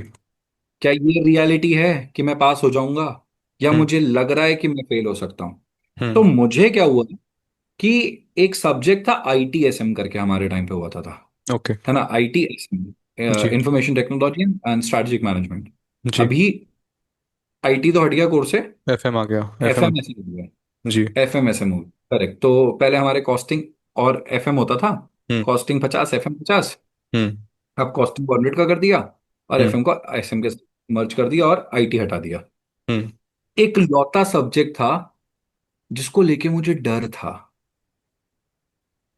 क्या ये रियलिटी है कि मैं पास हो जाऊंगा, या हम्म। मुझे लग रहा है कि मैं फेल हो सकता हूं। तो हम्म। मुझे क्या हुआ कि एक सब्जेक्ट था आईटीएसएम करके, हमारे टाइम पे हुआ था ओके। है ना, आईटीएसएम, जी। Information technology and strategic management. जी। अभी आईटी तो हट गया कोर्स से, एफएम आ गया, एफएम। एफएमएस हो गया। जी। एफएमएसएम हो गया, करेक्ट। तो पहले हमारे कॉस्टिंग और एफएम होता था। हम्म। Costing 50, FM 50। हम्म। अब कॉस्टिंग को 100 का कर दिया, और हम्म। एफएम को एसएम के मर्ज कर दिया, और आईटी हटा दिया। हम्म। एक लौता सब्जेक्ट था जिसको लेके मुझे डर था,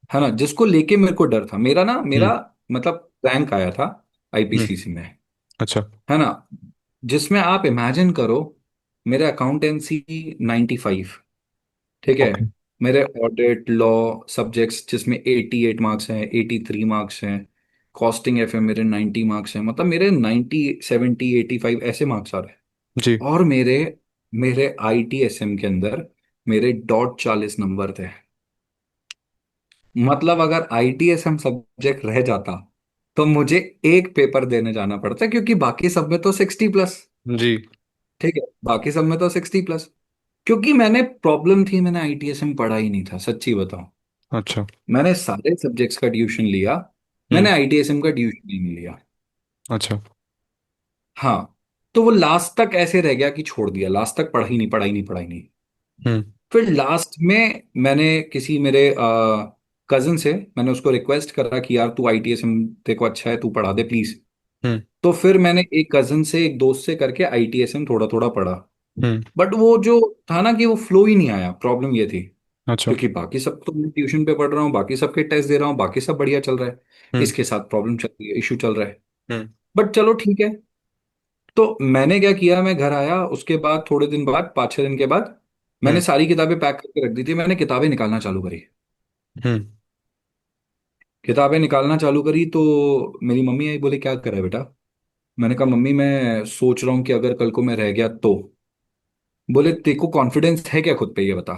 है ना, जिसको लेके मेरे को डर था। मेरा हम्म। मतलब रैंक आया था हम्म। आईपीसीसी में, अच्छा। है ना, जिसमें आप इमेजिन करो, मेरे अकाउंटेंसी 95, ठीक है, ओके। मेरे ऑडिट लॉ सब्जेक्ट्स जिसमें 88 मार्क्स हैं, 83 मार्क्स हैं, कॉस्टिंग एफएम मेरे 90 मार्क्स हैं, मतलब मेरे 90, 70, 85 ऐसे मार्क्स आ रहे हैं। जी। और मेरे मेरे आईटीएसएम के अंदर मेरे डॉट 40 नंबर थे। मतलब अगर आईटीएसएम सब्जेक्ट रह जाता तो मुझे एक पेपर देने जाना पड़ता, क्योंकि बाकी सब में तो 60+। जी। ठीक है, बाकी सब में तो 60+। क्योंकि मैंने प्रॉब्लम थी, मैंने आईटीएसएम पढ़ा ही नहीं था, सच्ची बताऊं। अच्छा। मैंने सारे सब्जेक्ट्स का ट्यूशन लिया, हम्म। मैंने आईटीएसएम का ट्यूशन ही नहीं लिया। अच्छा। हाँ, तो वो लास्ट तक ऐसे रह गया कि छोड़ दिया, लास्ट तक पढ़ा ही नहीं, पढ़ाई नहीं, पढ़ाई नहीं। हम्म। फिर लास्ट में मैंने किसी मेरे कजन से, मैंने उसको रिक्वेस्ट करा कि यार तू आईटीएसएम तेरे को अच्छा है, तू पढ़ा दे प्लीज। हम्म। तो फिर मैंने एक कजन से, एक दोस्त से करके आईटीएसएम थोड़ा थोड़ा पढ़ा। हम्म। बट वो जो था ना कि वो फ्लो ही नहीं आया, प्रॉब्लम ये थी। अच्छा। क्योंकि बाकी सब तो मैं ट्यूशन पे पढ़ रहा हूँ, बाकी सबके टेस्ट दे रहा हूँ, बाकी सब बढ़िया चल रहा है, हम्म। इसके साथ प्रॉब्लम चल रही है, इशू चल रहा है। हम्म। बट चलो ठीक है। तो मैंने क्या किया, मैं घर आया, उसके बाद थोड़े दिन बाद, 5-6 दिन के बाद, मैंने हम्म। सारी किताबें पैक करके रख दी थी, मैंने किताबें निकालना चालू करी। हम्म। किताबें निकालना चालू करी तो मेरी मम्मी आई, बोले क्या कर रहा है बेटा। मैंने कहा मम्मी मैं सोच रहा हूँ कि अगर कल को मैं रह गया तो। बोले तेरे को कॉन्फिडेंस है क्या खुद पे, ये बता।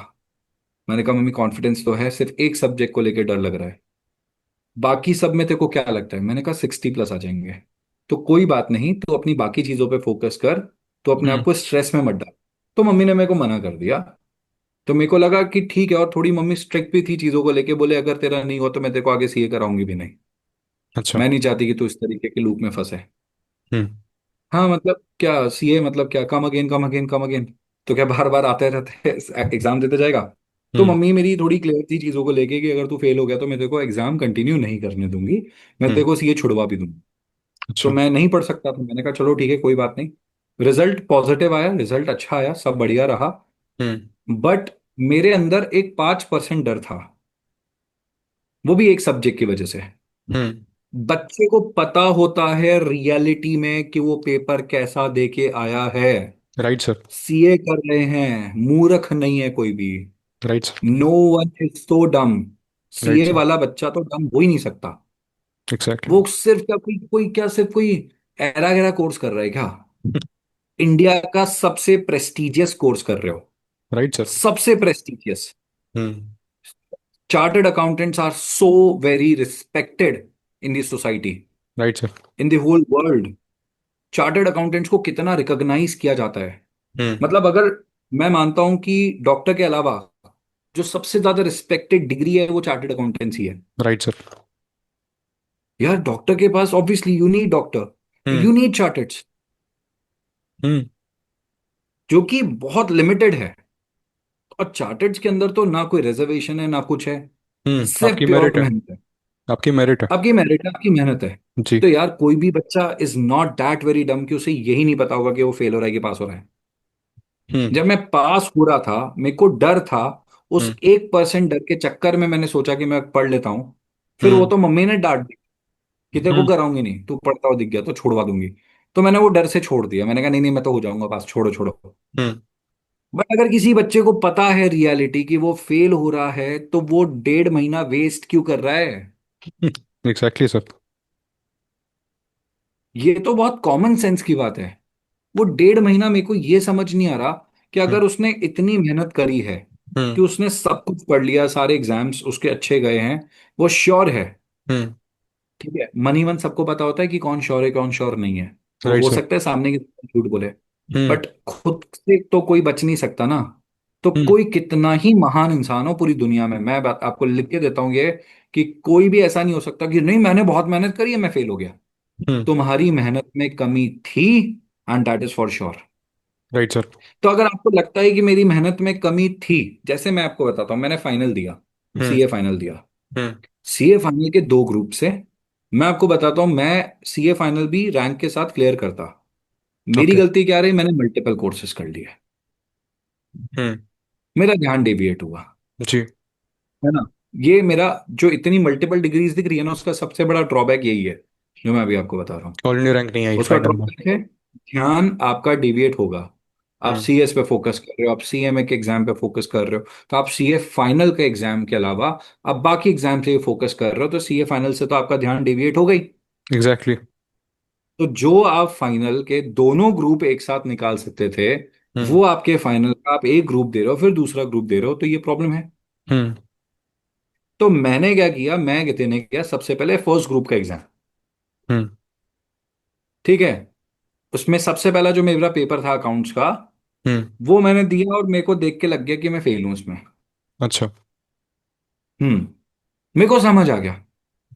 मैंने कहा मम्मी कॉन्फिडेंस तो है, सिर्फ एक सब्जेक्ट को लेकर डर लग रहा है, बाकी सब में तेरे को क्या लगता है। मैंने कहा 60+ आ जाएंगे। तो कोई बात नहीं, तो अपनी बाकी चीजों पे फोकस कर, तो अपने आप हम्म। को स्ट्रेस में मत डाल। तो मम्मी ने मेरे को मना कर दिया। तो मेरे को लगा कि ठीक है, और थोड़ी मम्मी स्ट्रिक्ट भी थी चीजों को लेके, बोले अगर तेरा नहीं हो तो मैं तेरे को आगे सीए कराऊंगी भी नहीं। अच्छा। मैं नहीं चाहती कि तू इस तरीके के लूप में फंसे। हम्म। हाँ मतलब क्या सीए, मतलब क्या, come again come again come again. तो क्या बार बार आते रहते एग्जाम देते जाएगा। तो हम्म। मम्मी मेरी थोड़ी क्लियर थी चीजों को लेके कि अगर तू फेल हो गया तो मैं तेरे को एग्जाम कंटिन्यू नहीं करने दूंगी, मैं हम्म। तेरे को सीए छुड़वा भी दूंगी। तो अच्छा। मैं नहीं पढ़ सकता था, मैंने कहा चलो ठीक है, कोई बात नहीं। रिजल्ट पॉजिटिव आया, रिजल्ट अच्छा आया, सब बढ़िया रहा। हम्म। बट मेरे अंदर एक 5% डर था, वो भी एक सब्जेक्ट की वजह से। हम्म। बच्चे को पता होता है रियलिटी में कि वो पेपर कैसा दे के आया है। Right sir. सीए कर रहे हैं, मूर्ख नहीं है कोई भी। Right sir. No one is so dumb. Right CA sir. वाला बच्चा तो डम हो ही नहीं सकता। एग्जैक्टली। वो सिर्फ क्या, कोई कोई क्या, सिर्फ कोई एरा गैरा कोर्स कर रहा है क्या। इंडिया का सबसे प्रेस्टिजियस कोर्स कर रहे हो, राइट सर। सबसे prestigious. Hmm. Chartered accountants are so very respected in this society, right sir. In the whole world. Chartered accountants को कितना रिकॉग्नाइज किया जाता है। हम्म। मतलब अगर मैं मानता हूं कि डॉक्टर के अलावा जो सबसे ज्यादा रिस्पेक्टेड डिग्री है वो चार्टर्ड अकाउंटेंसी है। Right sir. यार डॉक्टर के पास obviously you need doctor, hmm. You need chartereds, hmm. जो कि बहुत लिमिटेड है। और चार्टर्ड्स के अंदर तो ना कोई रिजर्वेशन है ना कुछ है, सिर्फ आपकी प्योर मेरिट है। मेहनत है। आपकी मेरिट है। आपकी मेरिट है, आपकी मेहनत है। जी। तो यार कोई भी बच्चा इज नॉट दैट वेरी डम कि उसे यही नहीं पता होगा कि वो फेल हो रहा है कि पास हो रहा है। हम्म। जब मैं पास हो रहा था मेरे को डर था, हम्म। उस 1% डर के चक्कर में मैंने सोचा कि मैं पढ़ लेता हूं। फिर वो हम्म। तो मम्मी ने डांट दी कि तेरे को हम्म। कराऊंगी नहीं, तू पढ़ता हुआ दिख गया तो छुड़वा दूंगी। तो मैंने वो डर से छोड़ दिया, मैंने कहा नहीं नहीं मैं तो हो जाऊंगा पास, छोड़ो छोड़ो। हम्म। बट अगर किसी बच्चे को पता है रियलिटी कि वो फेल हो रहा है, तो वो 1.5 महीना वेस्ट क्यों कर रहा है। Exactly sir. ये तो बहुत कॉमन सेंस की बात है। वो 1.5 महीना मेरे को ये समझ नहीं आ रहा कि हम्म। अगर उसने इतनी मेहनत करी है हम्म। कि उसने सब कुछ पढ़ लिया, सारे एग्जाम्स उसके अच्छे गए हैं, वो श्योर है। हम्म। ठीक है, मनी मन सबको पता होता है कि कौन श्योर है कौन श्योर नहीं है। वो राइट हो सर। सकता है सामने की तरफ झूठ बोले, हम्म। बट खुद से तो कोई बच नहीं सकता ना। तो हम्म। कोई कितना ही महान इंसान हो पूरी दुनिया में, मैं बात आपको लिख के देता हूँ ये, कि कोई भी ऐसा नहीं हो सकता कि नहीं मैंने बहुत मेहनत करी है मैं फेल हो गया। हम्म। तुम्हारी मेहनत में कमी थी, and that is for sure. Right sir. तो अगर आपको लगता है कि मेरी मेहनत में कमी थी, जैसे मैं आपको बताता हूँ, मैंने फाइनल दिया, हम्म। सीए फाइनल दिया। हम्म। सीए फाइनल के दो ग्रुप से, मैं आपको बताता हूँ, मैं सीए फाइनल भी रैंक के साथ क्लियर करता। मेरी ओके। गलती क्या रही, मैंने मल्टीपल कोर्सेज कर लिए, हम्म। मेरा ध्यान डेविएट हुआ, जी। है ना। ये मेरा जो इतनी मल्टीपल डिग्रीज दिख रही है ना, उसका सबसे बड़ा ड्रॉबैक यही है जो मैं अभी आपको बता रहा हूँ। ऑल इंडिया रैंक नहीं आई उसका फाइनल में। ड्रॉबैक है, ध्यान आपका डिविएट होगा। आप हम्म। सीएस पे फोकस कर रहे हो, आप सीएमए के एग्जाम पे फोकस कर रहे हो, तो आप सीए फाइनल के एग्जाम के अलावा आप बाकी एग्जाम से फोकस कर रहे हो, तो सीए फाइनल से तो आपका ध्यान डिविएट हो गई। एग्जैक्टली। तो जो आप फाइनल के दोनों ग्रुप एक साथ निकाल सकते थे, हम्म। वो आपके फाइनल का आप एक ग्रुप दे रहे हो फिर दूसरा ग्रुप दे रहे हो, तो ये प्रॉब्लम है। हम्म। तो मैंने क्या किया, मैं देने गया सबसे पहले फर्स्ट ग्रुप का एग्जाम। हम्म। ठीक है, उसमें सबसे पहला जो मेरा पेपर था अकाउंट्स का, हम्म। वो मैंने दिया और मेरे को देख के लग गया कि मैं फेल हूं उसमें। अच्छा। हम्म, मेरे को समझ आ गया,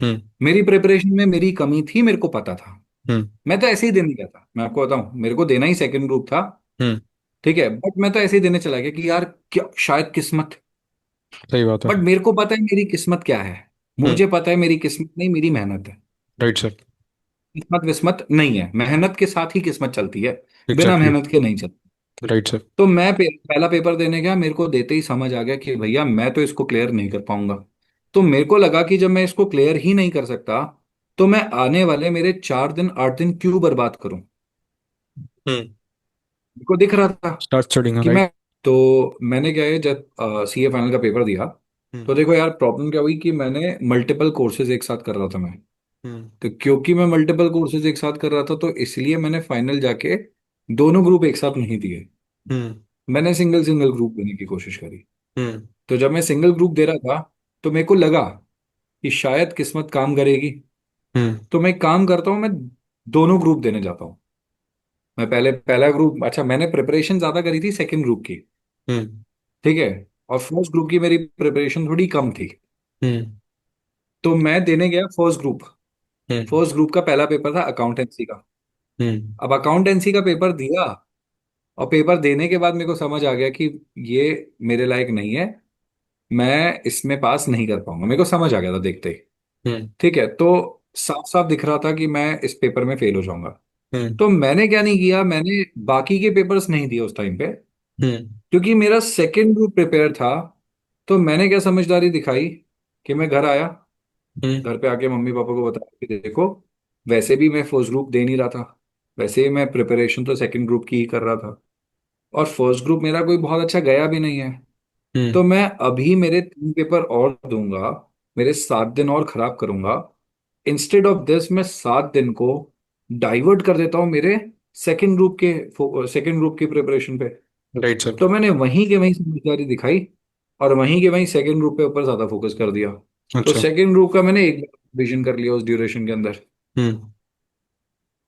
हम्म। मेरी प्रिपरेशन में मेरी कमी थी, मेरे को पता था। हम्म। मैं तो ऐसे ही देने गया था, मैं आपको बताऊं, मेरे को देना ही सेकंड ग्रुप था। हम्म। ठीक है, बट मैं तो ऐसे ही देने चला गया कि यार क्या शायद किस्मत। सही बात है। बट मेरे को पता है मेरी किस्मत क्या है, हम्म। मुझे पता है मेरी किस्मत नहीं, मेरी मेहनत है। Right sir. किस्मत विस्मत नहीं है, मेहनत के साथ ही किस्मत चलती है, बिना एग्जैक्टली। मेहनत के नहीं चलती। Right sir. तो मैं पहला पेपर देने गया, मेरे को देते ही समझ आ गया कि भैया मैं तो इसको क्लियर नहीं कर पाऊंगा। तो मेरे को लगा कि जब मैं इसको क्लियर ही नहीं कर सकता, तो मैं आने वाले मेरे 4 दिन 8 दिन क्यों बर्बाद करूं। हम्म। मेरे को दिख रहा था स्टार्ट स्टडिंग कि राइट। मैं, तो मैंने क्या है, जब सीए फाइनल का पेपर दिया, हम्म। तो देखो यार प्रॉब्लम क्या हुई कि मैंने मल्टीपल कोर्सेज एक साथ कर रहा था मैं। हम्म। तो क्योंकि मैं मल्टीपल कोर्सेज एक साथ कर रहा था, तो इसलिए मैंने फाइनल जाके दोनों ग्रुप एक साथ नहीं दिए, हम्म। मैंने सिंगल सिंगल ग्रुप देने की कोशिश करी। हम्म। तो जब मैं सिंगल ग्रुप दे रहा था, तो मेरे को लगा कि शायद किस्मत काम करेगी। हम्म। तो मैं एक काम करता हूँ, मैं दोनों ग्रुप देने जाता हूँ। मैं पहले पहला ग्रुप, अच्छा मैंने प्रिपरेशन ज्यादा करी थी सेकंड ग्रुप की। हम्म। ठीक है, और फर्स्ट ग्रुप की मेरी प्रिपरेशन थोड़ी कम थी। हम्म। तो मैं देने गया फर्स्ट ग्रुप। हम्म। फर्स्ट ग्रुप का पहला पेपर था अकाउंटेंसी का। हम्म। अब अकाउंटेंसी का पेपर दिया, और पेपर देने के बाद मेरे को समझ आ गया कि ये मेरे लायक नहीं है, मैं इसमें पास नहीं कर पाऊंगा, मेरे को समझ आ गया था देखते ही। हम्म। ठीक है, तो साफ साफ दिख रहा था कि मैं इस पेपर में फेल हो जाऊंगा। हम्म। तो मैंने क्या नहीं किया, मैंने बाकी के पेपर्स नहीं दिए उस टाइम पे, हम्म। क्योंकि मेरा सेकंड ग्रुप प्रिपेयर था। तो मैंने क्या समझदारी दिखाई कि मैं घर आया, हम्म। घर पे आके मम्मी पापा को बताया कि देखो, वैसे भी मैं फर्स्ट ग्रुप दे नहीं रहा था, वैसे ही मैं प्रिपरेशन तो सेकंड ग्रुप की ही कर रहा था, और फर्स्ट ग्रुप मेरा कोई बहुत अच्छा गया भी नहीं है। हम्म। तो मैं अभी मेरे 3 पेपर और दूंगा, मेरे 7 दिन और खराब करूंगा। इंस्टेड ऑफ दिस मैं 7 दिन को डाइवर्ट कर देता हूँ मेरे सेकंड ग्रुप की प्रिपरेशन पे। Right sir. तो मैंने वहीं के वहीं समझदारी दिखाई, और वहीं के वहीं सेकंड ग्रुप पे ऊपर ज्यादा फोकस कर दिया। तो अच्छा। सेकंड ग्रुप का मैंने एक विजन कर लिया उस ड्यूरेशन के अंदर। हम्म।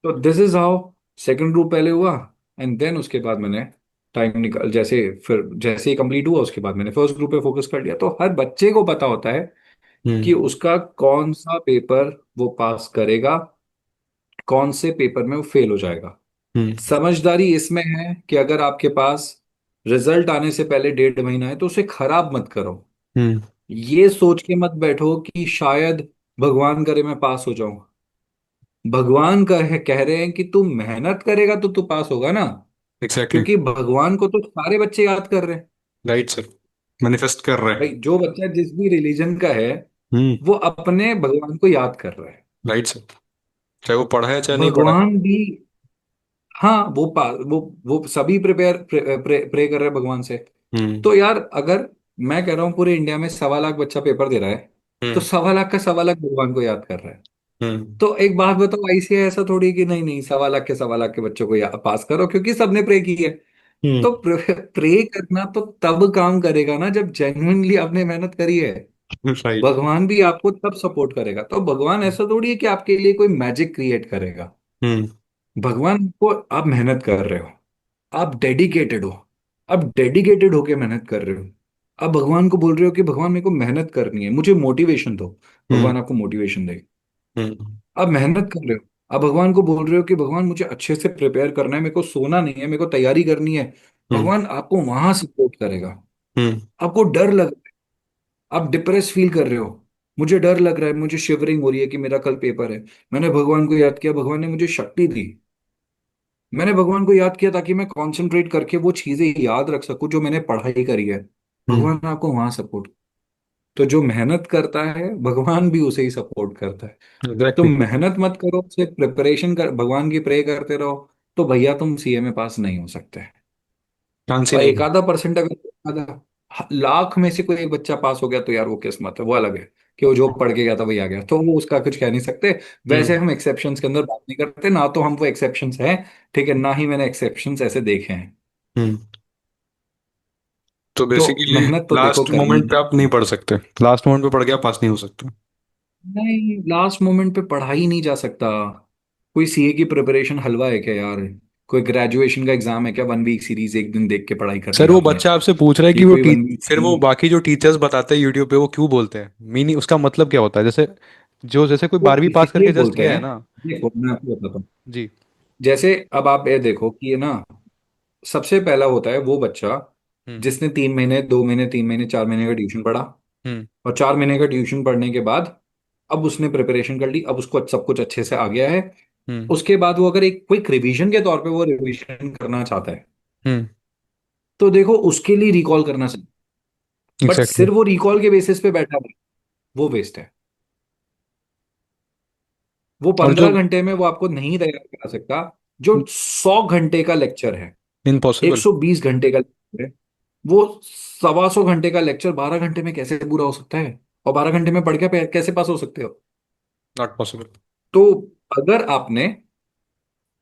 तो this is how second group पहले हुआ, एंड देन उसके बाद मैंने टाइम निकाल, जैसे फिर जैसे ही कंप्लीट हुआ उसके बाद मैंने फर्स्ट ग्रुप पे फोकस कर लिया। तो हर बच्चे को पता होता है कि हम्म। उसका कौन सा पेपर वो पास करेगा, कौन से पेपर में वो फेल हो जाएगा। हम्म। समझदारी इसमें है कि अगर आपके पास रिजल्ट आने से पहले 1.5 महीना है, तो उसे खराब मत करो। हम्म। ये सोच के मत बैठो कि शायद भगवान करे मैं पास हो जाऊं। भगवान कह रहे हैं कि तू मेहनत करेगा तो तू पास होगा ना, एग्जैक्टली। क्योंकि भगवान को तो सारे बच्चे याद कर रहे हैं। Right sir. मैनिफेस्ट कर रहे भाई हैं। जो बच्चा जिस भी रिलीजन का है, हम्म। वो अपने भगवान को याद कर रहा है। Right sir. चाहे वो पढ़ा है चाहे नहीं पढ़ा है। भगवान भी, हाँ वो सभी प्रे कर रहे हैं भगवान से। हम्म। तो यार अगर मैं कह रहा हूँ पूरे इंडिया में 1.25 लाख बच्चा पेपर दे रहा है, तो हम्म। 1.25 लाख का 1.25 लाख भगवान को याद कर रहा है। हम्म। तो एक बात बताओ, ऐसी है ऐसा थोड़ी कि नहीं नहीं 1.25 लाख के 1.25 लाख के बच्चों को पास करो क्योंकि सबने प्रे की है। हम्म। तो प्रे करना तो तब काम करेगा ना जब जेन्युइनली आपने मेहनत करी है। राइट। भगवान भी आपको तब सपोर्ट करेगा। तो भगवान ऐसा थोड़ी है कि आपके लिए कोई मैजिक क्रिएट करेगा। हम्म। भगवान को, आप मेहनत कर रहे हो, आप डेडिकेटेड हो, आप डेडिकेटेड होके मेहनत कर रहे हो, आप भगवान को बोल रहे हो कि भगवान मेरे को मेहनत करनी है, मुझे मोटिवेशन दो। हम्म। भगवान आपको मोटिवेशन देगा। हम्म। आप मेहनत कर रहे हो, आप भगवान को बोल रहे हो कि भगवान मुझे अच्छे से प्रिपेयर करना है, मेरे को सोना नहीं है, मेरे को तैयारी करनी है। हम्म। भगवान आपको वहां सपोर्ट करेगा। हम्म। आपको डर लग रहा है, आप डिप्रेस फील कर रहे हो, मुझे डर लग रहा है, मुझे शिवरिंग हो रही है कि मेरा कल पेपर है। मैंने भगवान को याद किया, भगवान ने मुझे शक्ति दी। मैंने भगवान को याद किया ताकि मैं कंसंट्रेट करके वो चीजें याद रख सकूं जो मैंने पढ़ाई करी है। हम्म। भगवान आपको वहां सपोर्ट। तो जो मेहनत करता है भगवान भी उसे ही सपोर्ट करता है। तो एग्जैक्टली। मेहनत मत करो, सिर्फ प्रिपरेशन कर, भगवान की प्रे करते रहो। तो भैया तुम सीए में पास नहीं हो सकते। चांस ही और नहीं एक है। आधा परसेंट, अगर लाख में से कोई एक बच्चा पास हो गया तो यार वो किस्मत है, वो अलग है। कि वो जो पढ़ के गया था वही आ गया, तो वो उसका कुछ कह नहीं सकते। हम्म। वैसे हम एक्सेप्शंस के अंदर बात नहीं करते ना, तो हम वो एक्सेप्शंस हैं। ठीक है ना, ही मैंने एक्सेप्शंस ऐसे देखे हैं। हम्म। तो तो बेसिकली मेहनत तो देखो लास्ट करनी मोमेंट पे है। आप नहीं पढ़ सकते। लास्ट मोमेंट पे पढ़ के आप पास नहीं हो सकते। नहीं, लास्ट मोमेंट पे पढ़ा ही नहीं जा सकता। कोई सीए की प्रिपरेशन हलवा है क्या यार? कोई ग्रेजुएशन का एग्जाम है क्या? 1 वीक सीरीज एक दिन देख के पढ़ाई कर सर लिया वो आपने? बच्चा आपसे पूछ रहा है कि कि वो कोई टी 1 वीक फिर वो सीरीज। बाकी जो टीचर्स बताते हैं यूट्यूब पे वो क्यों बोलते हैं, मीनिंग उसका मतलब क्या होता है? जैसे जो जैसे कोई वो 12वीं पास इसीलिए करके जस्ट बोलते गया है हैं। ना। देखो मैं आपको बताता हूँ। जी। जैसे अब आप ये देखो कि ये ना, सबसे पहला होता है वो बच्चा हम्म। जिसने 3 महीने, 2 महीने, 3 महीने, 4 महीने का ट्यूशन पढ़ा। हम्म। और 4 महीने का ट्यूशन पढ़ने के बाद अब उसने प्रिपरेशन कर ली, अब उसको सब कुछ अच्छे से आ गया है। हम्म। उसके बाद वो अगर एक क्विक रिवीजन के तौर पे वो रिवीजन करना चाहता है, हम्म। तो देखो उसके लिए रिकॉल करना चाहिए। But exactly. सिर्फ वो रिकॉल के बेसिस पे बैठा है, वो वेस्ट है। वो और पंद्रह जो घंटे में वो आपको नहीं तैयार करा सकता जो 100 घंटे का लेक्चर है, एक इम्पॉसिबल। सौ बीस घंटे का लेक्चर है। वो 125 घंटे का लेक्चर 12 घंटे में कैसे पूरा हो सकता है? और 12 घंटे में पढ़ के कैसे पास हो सकते हो? Not possible. तो अगर आपने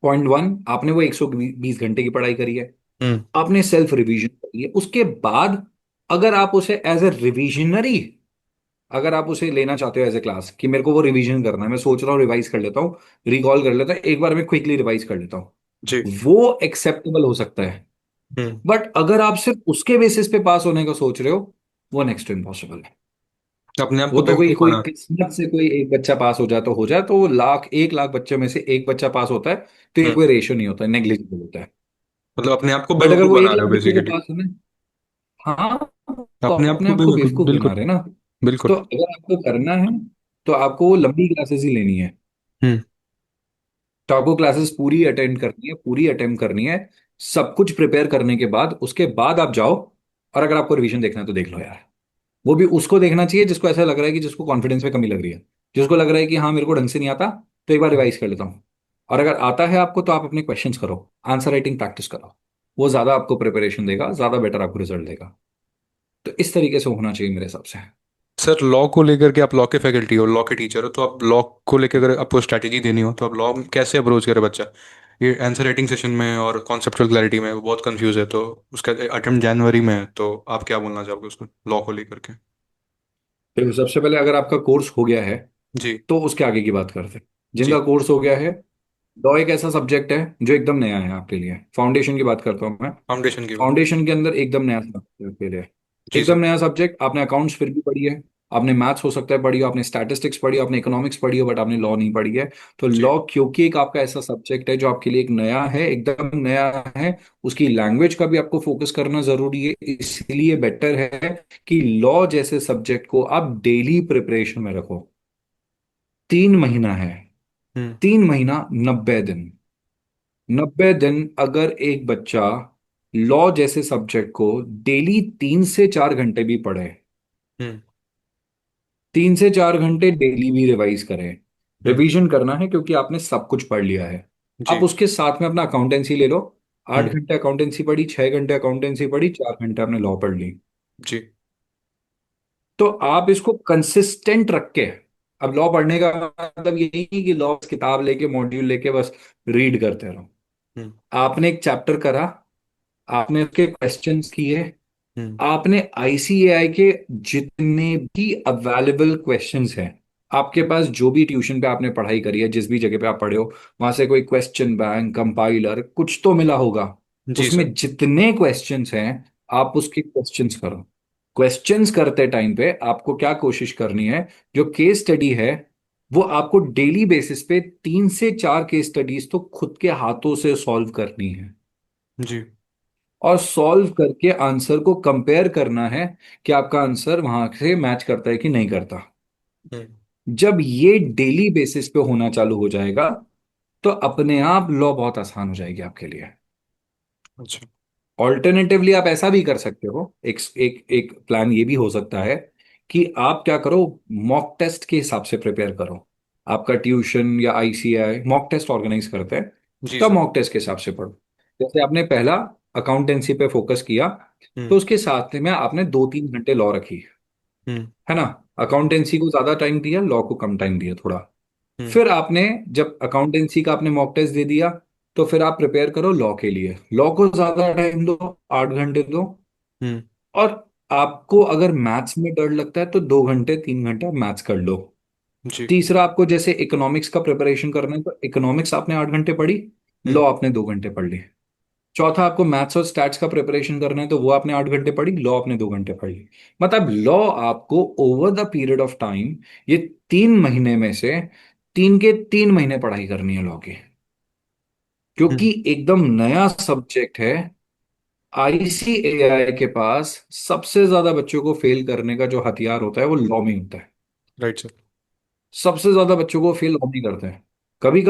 पॉइंट 1, आपने वो 120 घंटे की पढ़ाई करी है, हम्म। आपने सेल्फ रिवीजन करी है, उसके बाद अगर आप उसे एज ए रिविजनरी, अगर आप उसे लेना चाहते हो एज ए क्लास कि मेरे को वो रिवीजन करना है, मैं सोच रहा हूँ रिवाइज कर लेता हूँ, रिकॉल कर लेता हूँ, एक बार मैं क्विकली रिवाइज कर लेता हूँ, जी। वो एक्सेप्टेबल हो सकता है। हम्म। बट अगर आप सिर्फ उसके बेसिस पे पास होने का सोच रहे हो, वो नेक्स्ट टू इम्पॉसिबल है। अपने आप वो को तो कोई बेवकूफ कोई बना। किस्मत से कोई एक बच्चा पास हो जाए तो हो जाए, तो वो लाख, 1 लाख बच्चों में से एक बच्चा पास होता है। तो ये हम्म। कोई रेशियो नहीं होता, नेग्लिजिबल होता है। मतलब अपने आप को बट अगर बेवकूफ वो एक बना रहे लाख हो बच्चों को बेसिकली। पास होना है, हाँ, तो अपने आप अपने को आप को बेवकूफ, बेवकूफ बना बिल्कुल। रहे हैं ना। तो बिल्कुल। अगर आपको करना है तो आपको लंबी क्लासेस ही लेनी है। हम्म। तो आपको क्लासेस पूरी अटेंड करनी है, पूरी अटेम्प्ट करनी है। सब कुछ प्रिपेयर करने के बाद, उसके बाद आप जाओ। और अगर आपको रिवीजन देखना है तो देख लो यार। वो भी उसको देखना चाहिए जिसको ऐसा लग रहा है कि जिसको कॉन्फिडेंस में कमी लग रही है, जिसको लग रहा है कि हाँ मेरे को ढंग से नहीं आता, तो एक बार रिवाइज कर लेता हूँ। और अगर आता है आपको तो आप अपने क्वेश्चंस करो, आंसर राइटिंग प्रैक्टिस करो। वो ज्यादा आपको प्रिपरेशन देगा, ज्यादा बेटर आपको रिजल्ट देगा। तो इस तरीके से होना चाहिए मेरे हिसाब से। सर लॉ को लेकर के, आप लॉ के फैकल्टी हो, लॉ के टीचर हो, तो आप लॉ को लेकर अगर आपको स्ट्रैटेजी देनी हो तो आप लॉ कैसे अप्रोच करे बच्चा? ये आंसर राइटिंग सेशन में और कॉन्सेप्चुअल क्लैरिटी में वो बहुत कंफ्यूज है, तो उसका अटेम्प्ट जनवरी में है, तो आप क्या बोलना चाहोगे उसको लॉ को लेकर के? फिर सबसे पहले अगर आपका कोर्स हो गया है जी। तो उसके आगे की बात करते हैं। जी। जिनका कोर्स हो गया है, लॉ एक ऐसा सब्जेक्ट है जो एकदम नया है आपके लिए। फाउंडेशन की बात करता हूँ मैं। फाउंडेशन की बात। फाउंडेशन के अंदर एकदम नया सब्जेक्ट है आपके लिए। जी एकदम सर। नया सब्जेक्ट। आपने अकाउंट्स फिर भी पढ़ी है, आपने मैथ्स हो सकता है पढ़ी हो, आपने स्टैटिस्टिक्स पढ़ी हो, आपने इकोनॉमिक्स पढ़ी हो, बट आपने लॉ नहीं पढ़ी है। तो जी। लॉ क्योंकि एक आपका ऐसा सब्जेक्ट है जो आपके लिए एक नया है, एकदम नया है, उसकी लैंग्वेज का भी आपको फोकस करना जरूरी है। इसलिए बेटर है कि लॉ जैसे सब्जेक्ट को आप डेली प्रिपरेशन में रखो। 3 महीना है, हम्म। 3 महीना, 90 दिन। 90 दिन अगर एक बच्चा लॉ जैसे सब्जेक्ट को डेली 3 से 4 घंटे भी पढ़े, हम्म। 3 से 4 घंटे डेली भी रिवाइज करें। हम्म। रिवीजन करना है क्योंकि आपने सब कुछ पढ़ लिया है। आप जी। उसके साथ में अपना अकाउंटेंसी ले लो। आठ हम्म। घंटे अकाउंटेंसी पढ़ी, 6 घंटे अकाउंटेंसी पढ़ी, 4 घंटे आपने लॉ पढ़ ली। जी। तो आप इसको कंसिस्टेंट रख के, अब लॉ पढ़ने का मतलब यही नहीं कि लॉ किताब लेके, मॉड्यूल लेके बस रीड करते रहो। हम्म। आपने एक चैप्टर करा, आपने उसके क्वेश्चंस किए, हम्म। आपने आईसीएआई के जितने भी अवेलेबल क्वेश्चंस हैं, आपके पास जो भी ट्यूशन पे आपने पढ़ाई करी है, जिस भी जगह पे आप पढ़े हो, वहां से कोई क्वेश्चन बैंक, कंपाइलर कुछ तो मिला होगा। जी सर। उसमें जितने क्वेश्चंस हैं, आप उसके क्वेश्चंस करो। क्वेश्चंस करते टाइम पे आपको क्या कोशिश करनी है, जो केस स्टडी है वो आपको डेली बेसिस पे 3 से 4 केस स्टडीज तो खुद के हाथों से सॉल्व करनी है, जी। और सॉल्व करके आंसर को कंपेयर करना है कि आपका आंसर वहां से मैच करता है कि नहीं करता। हम्म। जब ये डेली बेसिस पे होना चालू हो जाएगा, तो अपने आप लॉ बहुत आसान हो जाएगी आपके लिए। अच्छा। ऑल्टरनेटिवली आप ऐसा भी कर सकते हो, एक एक एक प्लान ये भी हो सकता है कि आप क्या करो, मॉक टेस्ट के हिसाब से प्रिपेयर करो। आपका ट्यूशन या आईसीआई मॉक टेस्ट ऑर्गेनाइज करते हैं, जी तो आप सर। मॉक टेस्ट के हिसाब से पढ़ो। जैसे आपने पहला अकाउंटेंसी पे फोकस किया, तो हम्म। उसके साथ में आपने 2-3 घंटे लॉ रखी, हम्म। है ना। अकाउंटेंसी को ज्यादा टाइम दिया, लॉ को कम टाइम दिया थोड़ा। हम्म। फिर आपने, जब अकाउंटेंसी का आपने मॉक टेस्ट दे दिया, तो फिर आप प्रिपेयर करो लॉ के लिए। लॉ को ज्यादा टाइम दो, 8 घंटे दो। हम्म। और आपको अगर मैथ्स में डर लगता है, तो 2 घंटे 3 घंटे आप मैथ्स कर लो। जी। तीसरा, आपको जैसे इकोनॉमिक्स का प्रिपरेशन करना है, तो इकोनॉमिक्स आपने 8 घंटे पढ़ी, लॉ हम्म। आपने 2 घंटे पढ़ ली। चौथा, आपको मैथ्स और स्टैट्स का प्रिपरेशन करना है, तो वो आपने 8 घंटे पढ़ी, लॉ आपने 2 घंटे पढ़ ली। मतलब लॉ आपको over the period of time, ये 3 महीने में से 3 के 3 महीने पढ़ाई करनी है लॉ की, क्योंकि हम्म। एकदम नया सब्जेक्ट है। आईसीएआई के पास सबसे ज्यादा बच्चों को फेल करने का जो हथियार होता है, वो लॉ में होता है। Right sir. सबसे ज्यादा बच्चों को फेल लॉ में करते हैं। कभी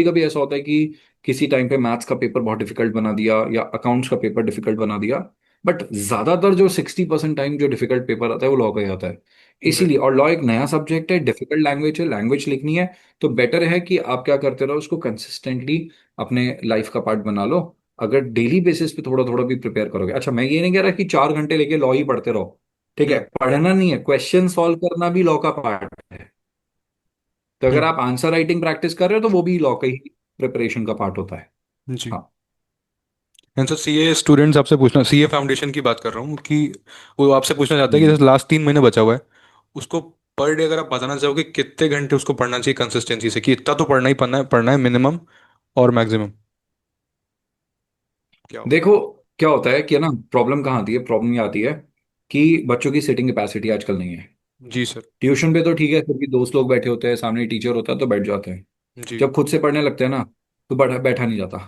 कभी ऐसा होता है कि किसी टाइम पे मैथ्स का पेपर बहुत डिफिकल्ट बना दिया, या अकाउंट्स का पेपर डिफिकल्ट बना दिया। बट ज्यादातर जो 60% टाइम जो डिफिकल्ट पेपर आता है, वो लॉ का ही आता है। इसीलिए, राइट। और लॉ एक नया सब्जेक्ट है, डिफिकल्ट लैंग्वेज है, लैंग्वेज लिखनी है। तो बेटर है कि आप क्या करते रहो, उसको कंसिस्टेंटली अपने लाइफ का पार्ट बना लो। अगर डेली बेसिस पे थोड़ा थोड़ा भी प्रिपेयर करोगे। अच्छा, मैं ये नहीं कह रहा कि 4 घंटे लेके लॉ ही पढ़ते रहो, ठीक है। हम्म। पढ़ना नहीं है, क्वेश्चन सॉल्व करना भी लॉ का पार्ट है। तो अगर हम्म। आप आंसर राइटिंग प्रैक्टिस कर रहे हो, तो वो भी लॉ का ही प्रिपरेशन का पार्ट होता है। जी। हाँ। एंड सर सीए स्टूडेंट्स आपसे पूछना, सीए फाउंडेशन की बात कर रहा हूँ कि वो आपसे पूछना चाहते हैं कि हम्म। जैसे लास्ट 3 महीने बचा हुआ है, उसको पर डे अगर आप बताना चाहोगे कितने घंटे उसको पढ़ना चाहिए कंसिस्टेंसी से, कि इतना तो पढ़ना है मिनिमम और मैक्सिमम, क्या होगा? देखो, क्या होता है कि ना, प्रॉब्लम कहाँ आती है, प्रॉब्लम ये आती है कि बच्चों की सिटिंग कैपेसिटी आजकल नहीं है। जी सर। ट्यूशन पे तो ठीक है, फिर भी दोस्त लोग बैठे होते हैं, सामने टीचर होता है तो बैठ जाते हैं। जी। जब खुद से पढ़ने लगते हैं ना, तो बैठा बैठा नहीं जाता।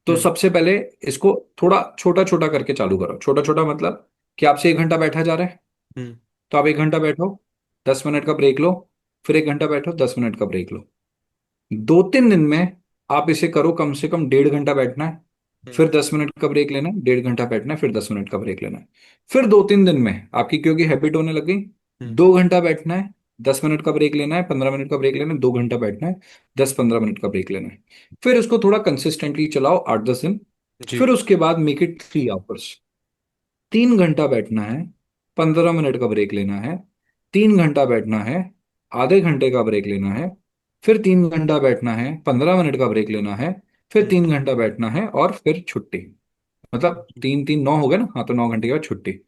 तो हम्म। सबसे पहले इसको थोड़ा छोटा छोटा करके चालू करो। छोटा छोटा मतलब कि आपसे 1 घंटा बैठा जा रहा है, हम्म। तो आप 1 घंटा बैठो, 10 मिनट का ब्रेक लो। फिर 1 घंटा बैठो, 10 मिनट का ब्रेक लो। 2-3 दिन में आप इसे करो, कम से कम 1.5 घंटा बैठना है, हम्म। फिर 10 मिनट का ब्रेक लेना है, 1.5 घंटा बैठना है, फिर 10 मिनट का ब्रेक लेना है। फिर 2-3 दिन में आपकी, क्योंकि हैबिट होने लग गई, हम्म। 2 घंटा बैठना है, 10 मिनट का ब्रेक लेना है, 15 मिनट का ब्रेक लेना है, 2 घंटा बैठना है, 10-15 मिनट का ब्रेक लेना है। फिर इसको थोड़ा कंसिस्टेंटली चलाओ, 8-10 दिन। जी। फिर उसके बाद मेक इट 3 आवर्स। 3 घंटा बैठना है, 15 मिनट का ब्रेक लेना है, 3 घंटा बैठना है, आधे घंटे का ब्रेक लेना है, फिर 3 घंटा बैठना है, 15 मिनट का ब्रेक लेना है, फिर हम्म। 3 घंटा बैठना है, और फिर छुट्टी। मतलब जी। 3-3 9 हो गए ना, हाँ, तो 9 घंटे के बाद छुट्टी।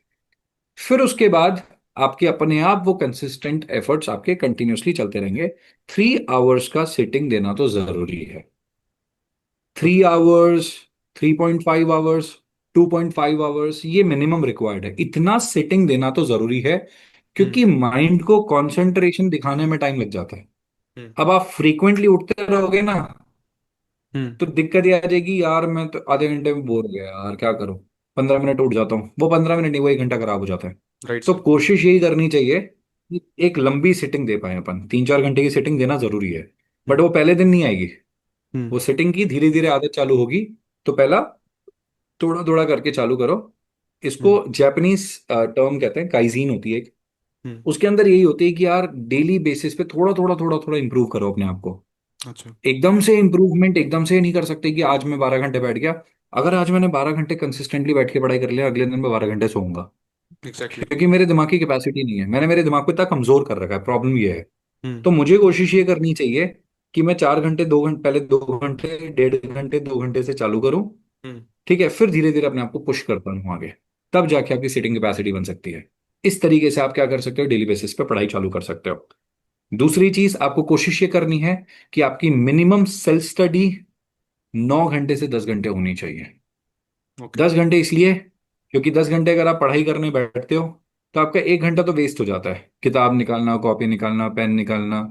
फिर उसके बाद आपके अपने आप वो कंसिस्टेंट एफर्ट्स आपके कंटिन्यूअसली चलते रहेंगे। 3 आवर्स का सिटिंग देना तो जरूरी है। तो 3 आवर्स, 3.5 आवर्स, 2.5 आवर्स, ये मिनिमम रिक्वायर्ड है। इतना सिटिंग देना तो जरूरी है, हम्म। क्योंकि माइंड को कंसंट्रेशन दिखाने में टाइम लग जाता है। हम्म। अब आप फ्रीक्वेंटली उठते रहोगे ना, हम्म। तो दिक्कत ये आ जाएगी, यार मैं तो आधे घंटे में बोर हो गया यार, क्या करूं। 15 मिनट उठ जाता हूँ, वो 15 मिनट नहीं, वो 1 घंटा खराब हो जाता है। राइट तो सर। कोशिश यही करनी चाहिए कि एक लंबी सिटिंग दे पाए अपन। 3-4 घंटे की सिटिंग देना जरूरी है। बट हम्म। वो पहले दिन नहीं आएगी, हम्म। वो सिटिंग की धीरे धीरे आदत चालू होगी। तो पहला थोड़ा थोड़ा करके चालू करो। इसको हम्म। जापानीज टर्म कहते हैं, काइजीन होती है एक। हम्म। उसके अंदर यही होती है कि यार डेली बेसिस पे थोड़ा थोड़ा थोड़ा थोड़ा इंप्रूव करो अपने आप को। अच्छा। एकदम से इंप्रूवमेंट एकदम से नहीं कर सकते कि आज मैं 12 घंटे बैठ गया। अगर आज मैंने 12 घंटे कंसिस्टेंटली बैठ के पढ़ाई कर लिया, अगले दिन मैं 12 घंटे सोऊंगा। एग्जैक्टली। क्योंकि मेरे दिमाग की कैपेसिटी नहीं है, मैंने मेरे दिमाग को इतना कमजोर कर रखा है, प्रॉब्लम ये है। हम्म। तो मुझे कोशिश ये करनी चाहिए कि मैं 4 घंटे 2 घंटे, पहले 2 घंटे 1.5 घंटे 2 घंटे से चालू करूं। हम्म। ठीक है, फिर धीरे धीरे अपने आप को पुश करता हूँ आगे, तब जाके आपकी सीटिंग कैपेसिटी बन सकती है। इस तरीके से आप क्या कर सकते हो, डेली बेसिस पे पढ़ाई चालू कर सकते हो। दूसरी चीज, आपको कोशिश ये करनी है कि आपकी मिनिमम सेल्फ स्टडी 9 घंटे से 10 घंटे होनी चाहिए। ओके। 10 घंटे इसलिए क्योंकि 10 घंटे अगर आप पढ़ाई करने बैठते हो तो आपका 1 घंटा तो वेस्ट हो जाता है, किताब निकालना, कॉपी निकालना, पेन निकालना,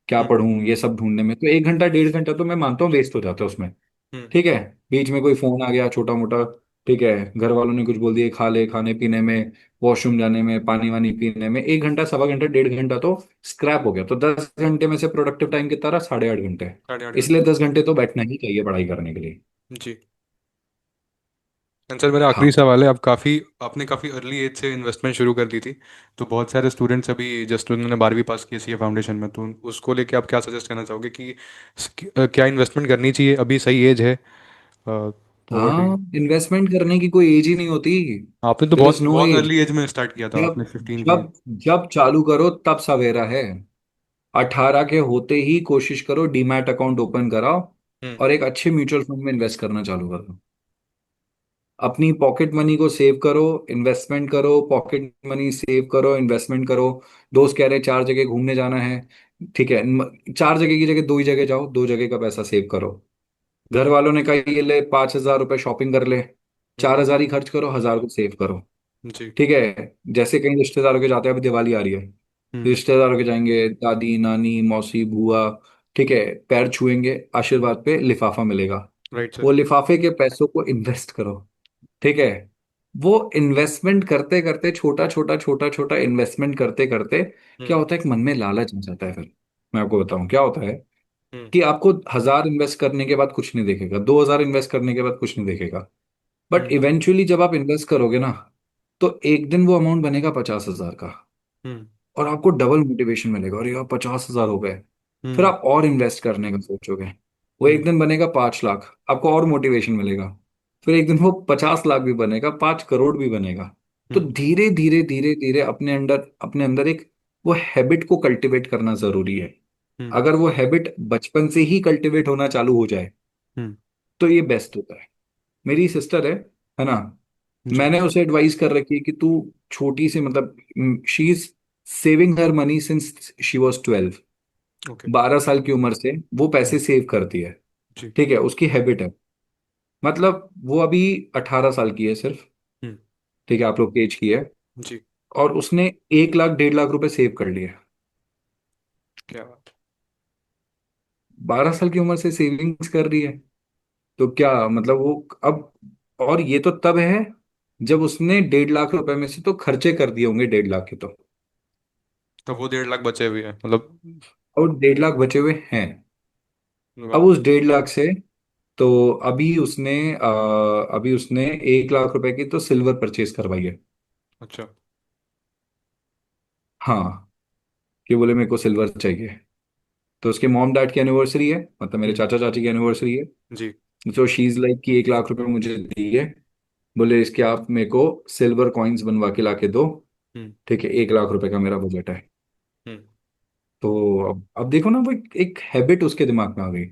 क्या हम्म। पढ़ूं ये सब ढूंढने में, तो 1 घंटा 1.5 घंटा तो मैं मानता हूँ वेस्ट हो जाता है उसमें। हम्म। ठीक है, बीच में कोई फोन आ गया छोटा मोटा, ठीक है, घर वालों ने कुछ बोल दिया, खा ले, खाने पीने में, वॉशरूम जाने में, पानी वानी पीने में, 1 घंटा, सवा घंटा, 1.5 घंटा तो स्क्रैप हो गया। तो 10 घंटे में से प्रोडक्टिव टाइम कितना रहा, 8.5 घंटे। 8.5 घंटे। इसलिए 10 घंटे तो बैठना ही चाहिए पढ़ाई करने के लिए। जी। सर मेरा आखिरी हाँ। सवाल है, आप काफ़ी आपने काफ़ी अर्ली एज से इन्वेस्टमेंट शुरू कर दी थी, तो बहुत सारे स्टूडेंट्स अभी जस्ट उन्होंने 12वीं पास की सीए फाउंडेशन में, तो उसको लेके आप क्या सजेस्ट करना चाहोगे कि क्या इन्वेस्टमेंट करनी चाहिए, अभी सही एज है? और हाँ, इन्वेस्टमेंट करने की कोई एज ही नहीं होती। आपने तो देयर इज बहुत नो बहुत एज। अर्ली एज में स्टार्ट किया था, आपने जब 15 की। जब जब चालू करो तब सवेरा है। 18 के होते ही कोशिश करो डीमैट अकाउंट ओपन कराओ हम्म। और एक अच्छे म्यूचुअल फंड में इन्वेस्ट करना चालू करो। अपनी पॉकेट मनी को सेव करो, इन्वेस्टमेंट करो, पॉकेट मनी सेव करो, इन्वेस्टमेंट करो। दोस्त कह रहे हैं 4 जगह घूमने जाना है, ठीक है, 4 जगह की जगह 2 ही जगह जाओ, 2 जगह का पैसा सेव करो। घर वालों ने कहा ये ले 5,000 रुपये शॉपिंग कर ले, हम्म। 4,000 ही खर्च करो, 1,000 को सेव करो। जी। ठीक है, जैसे कहीं रिश्तेदारों के जाते हैं, अभी दिवाली आ रही है, हम्म। रिश्तेदारों के जाएंगे, दादी नानी मौसी बुआ, ठीक है, पैर छुएंगे, आशीर्वाद पे लिफाफा मिलेगा। राइट वो सर। लिफाफे के पैसों को इन्वेस्ट करो। ठीक है, वो इन्वेस्टमेंट करते करते, छोटा छोटा छोटा छोटा इन्वेस्टमेंट करते करते क्या हम्म। होता है, एक मन में लालच आ जाता है। फिर मैं आपको बताऊं क्या होता है, हम्म। कि आपको 1,000 इन्वेस्ट करने के बाद कुछ नहीं देखेगा, 2,000 इन्वेस्ट करने के बाद कुछ नहीं देखेगा, बट हम्म। इवेंचुअली जब आप इन्वेस्ट करोगे ना, तो एक दिन वो अमाउंट बनेगा 50,000 का, हम्म। और आपको डबल मोटिवेशन मिलेगा, और यार 50,000 हो गए। फिर हम्म। आप और इन्वेस्ट करने का सोचोगे, वो एक हम्म। दिन बनेगा 5 लाख, आपको और मोटिवेशन मिलेगा। फिर एक दिन वो 50 लाख भी बनेगा, 5 करोड़ भी बनेगा। तो हम्म। धीरे धीरे धीरे धीरे अपने अंदर एक वो हैबिट को कल्टीवेट करना जरूरी है। हम्म। अगर वो हैबिट बचपन से ही कल्टीवेट होना चालू हो जाए हम्म। तो ये बेस्ट होता है। मेरी सिस्टर है ना, जी। मैंने उसे एडवाइस कर रखी है कि तू छोटी सी, मतलब she is saving her money since she was 12। Okay. 12 साल की उम्र से वो हम्म। पैसे सेव करती है। जी। ठीक है, उसकी हैबिट है। मतलब वो अभी 18 साल की है सिर्फ, हम्म। ठीक है, आप लोग की एज की है, जी। और उसने 1 लाख 1.5 लाख रुपए सेव कर लिए। क्या बात। 12 साल की उम्र से सेविंग्स कर रही है, तो क्या मतलब वो अब, और ये तो तब है जब उसने 1.5 लाख रुपए में से तो खर्चे कर दिए होंगे 1.5 लाख के तो, तो वो 1.5 लाख बचे हुए हैं मतलब? और 1.5 लाख बचे हुए हैं। अब वाह। उस 1.5 लाख से तो अभी उसने 1 लाख रुपए की तो सिल्वर परचेज करवाई है। अच्छा। हाँ, कि बोले मेरे को सिल्वर चाहिए, तो उसके मॉम डैड की एनिवर्सरी है, मतलब मेरे हम्म। चाचा चाची की एनिवर्सरी है। जी। तो शी इज लाइक कि 1 लाख रुपए मुझे दिए, बोले इसके आप मेरे को सिल्वर कॉइन्स बनवा के ला के दो। हम्म। ठीक है, 1 लाख रुपए का मेरा बजट है। हम्म। तो अब देखो ना, वो एक हैबिट उसके दिमाग में आ गई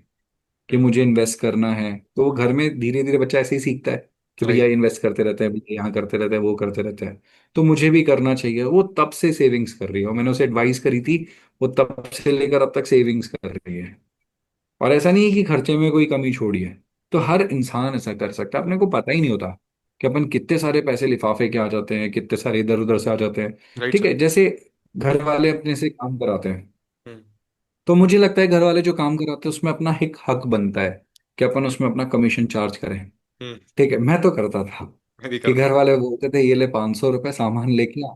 कि हम्म। मुझे इन्वेस्ट करना है। तो वो घर में धीरे धीरे बच्चा ऐसे ही सीखता है कि भैया राइट। इन्वेस्ट करते रहते हैं, भैया यहाँ करते रहते हैं, वो करते रहते हैं, तो मुझे भी करना चाहिए। वो तब से सेविंग्स कर रही है, और मैंने उसे एडवाइस करी थी, वो तब से लेकर अब तक सेविंग्स कर रही है। और ऐसा नहीं है कि खर्चे में कोई कमी छोड़ी है। तो हम्म। हर इंसान ऐसा कर सकता है, अपने को पता ही नहीं होता कि अपन कितने सारे पैसे लिफाफे के आ जाते हैं, कितने सारे इधर उधर से आ जाते हैं। राइट ठीक सर। है, जैसे घर वाले अपने से काम कराते हैं, हम्म। तो मुझे लगता है घर वाले जो काम कराते हैं उसमें अपना एक हक बनता है कि अपन उसमें अपना कमीशन चार्ज करें। हम्म। ठीक है, मैं तो करता था मैं भी कि करता घर हूँ। वाले बोलते थे ये ले 500 रुपये सामान लेके आ,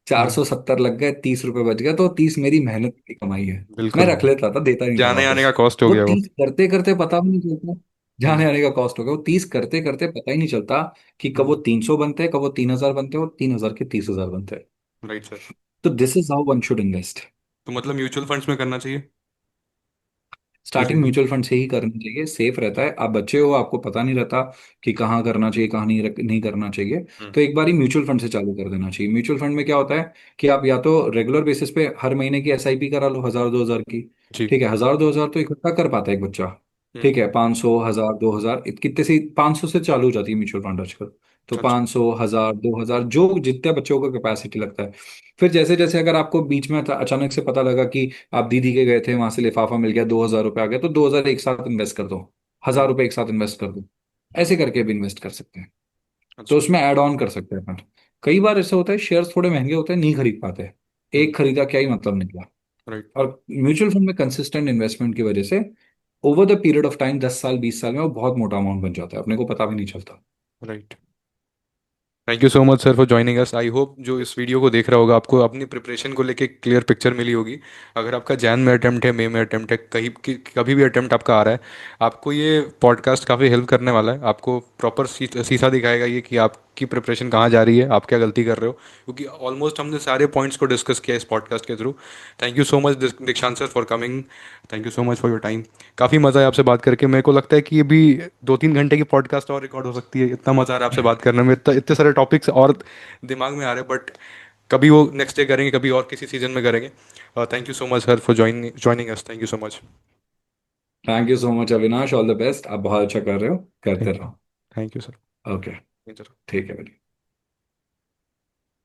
चार हम्म। सौ सत्तर लग गए, 30 रुपये बच गया, तो 30 मेरी मेहनत की कमाई है। मैं बिल्कुल। रख लेता था, देता नहीं था जाने आने वापस। का कॉस्ट हो वो गया वो। 30 करते करते पता भी नहीं चलता, हम्म। जाने आने का कॉस्ट हो गया। वो 30 करते करते पता ही नहीं चलता कि कब वो हम्म। 300 बनते हैं, कब वो 3,000 बनते हैं, और 3,000 के 30,000 बनते हैं। Right sir. तो this is how one should invest. तो मतलब म्यूचुअल फंड्स में करना चाहिए स्टार्टिंग बेसिकली? म्यूचुअल फंड से ही करनी चाहिए, सेफ रहता है। आप बच्चे हो, आपको पता नहीं रहता कि कहाँ करना चाहिए, कहाँ नहीं करना चाहिए। हम्म। तो एक बार ही म्यूचुअल फंड से चालू कर देना चाहिए। म्यूचुअल फंड में क्या होता है कि आप या तो रेगुलर बेसिस पे हर महीने की एसआईपी करा लो, 1,000 2,000 की। जी। ठीक है, 1,000 2,000 तो इकट्ठा कर पाता है एक बच्चा। हम्म। ठीक है, 500, 1000, 2000, कितने से 500 से चालू हो जाती है म्यूचुअल फंड आजकल। तो अच्छा। 500, 1000, 2000, जो जितने बच्चों का कैपेसिटी लगता है। फिर जैसे जैसे अगर आपको बीच में अचानक से पता लगा कि आप दीदी के गए थे, वहां से लिफाफा मिल गया, 2000 रुपये आ गया, तो 2000 एक साथ इन्वेस्ट कर दो, हम्म। 1000 रुपये एक साथ इन्वेस्ट कर दो। ऐसे करके भी इन्वेस्ट कर सकते हैं। तो अच्छा। उसमें ऐड ऑन कर सकते हैं अपन। कई बार ऐसा होता है शेयर्स थोड़े महंगे होते हैं, नहीं खरीद पाते। हम्म। एक खरीदा क्या ही मतलब निकला। राइट। और म्यूचुअल फंड में कंसिस्टेंट इन्वेस्टमेंट की वजह से over the period of time 10 साल 20 साल में वो बहुत मोटा अमाउंट बन जाता है, अपने को पता भी नहीं चलता। Right. Thank you so much sir for joining us. I hope जो इस वीडियो को देख रहा होगा आपको अपनी प्रिपरेशन को लेके क्लियर पिक्चर मिली होगी। अगर आपका जैन में अटेम्प्ट है, मई में अटेम्प्ट है, कहीं कभी भी अटेम्प्ट आपका आ रहा है, आपको ये पॉडकास्ट काफ़ी हेल्प करने वाला है। आपको प्रॉपर शीशा दिखाएगा ये कि आपकी प्रिपरेशन कहाँ जा रही है, आप क्या गलती कर रहे हो, क्योंकि ऑलमोस्ट हमने सारे पॉइंट्स को डिस्कस किया इस पॉडकास्ट के through. Thank you so much Dikshant sir for coming. Thank you so much for your time. काफ़ी मज़ा आया आपसे बात करके। मेरे को लगता है कि ये भी 2-3 घंटे की पॉडकास्ट और रिकॉर्ड हो सकती है, इतना मज़ा आ रहा है आपसे बात करने में, इतना इतने सारे टॉपिक्स और दिमाग में आ रहे हैं। बट कभी वो नेक्स्ट डे करेंगे, कभी और किसी सीजन में करेंगे। Thank you so much sir for joining us. Thank you so much. Thank you so much Avinash, all the best, आप बहुत अच्छा कर रहे हो, करते थैंक यू। रहो। Thank you sir. ओके। ठीक है भाई।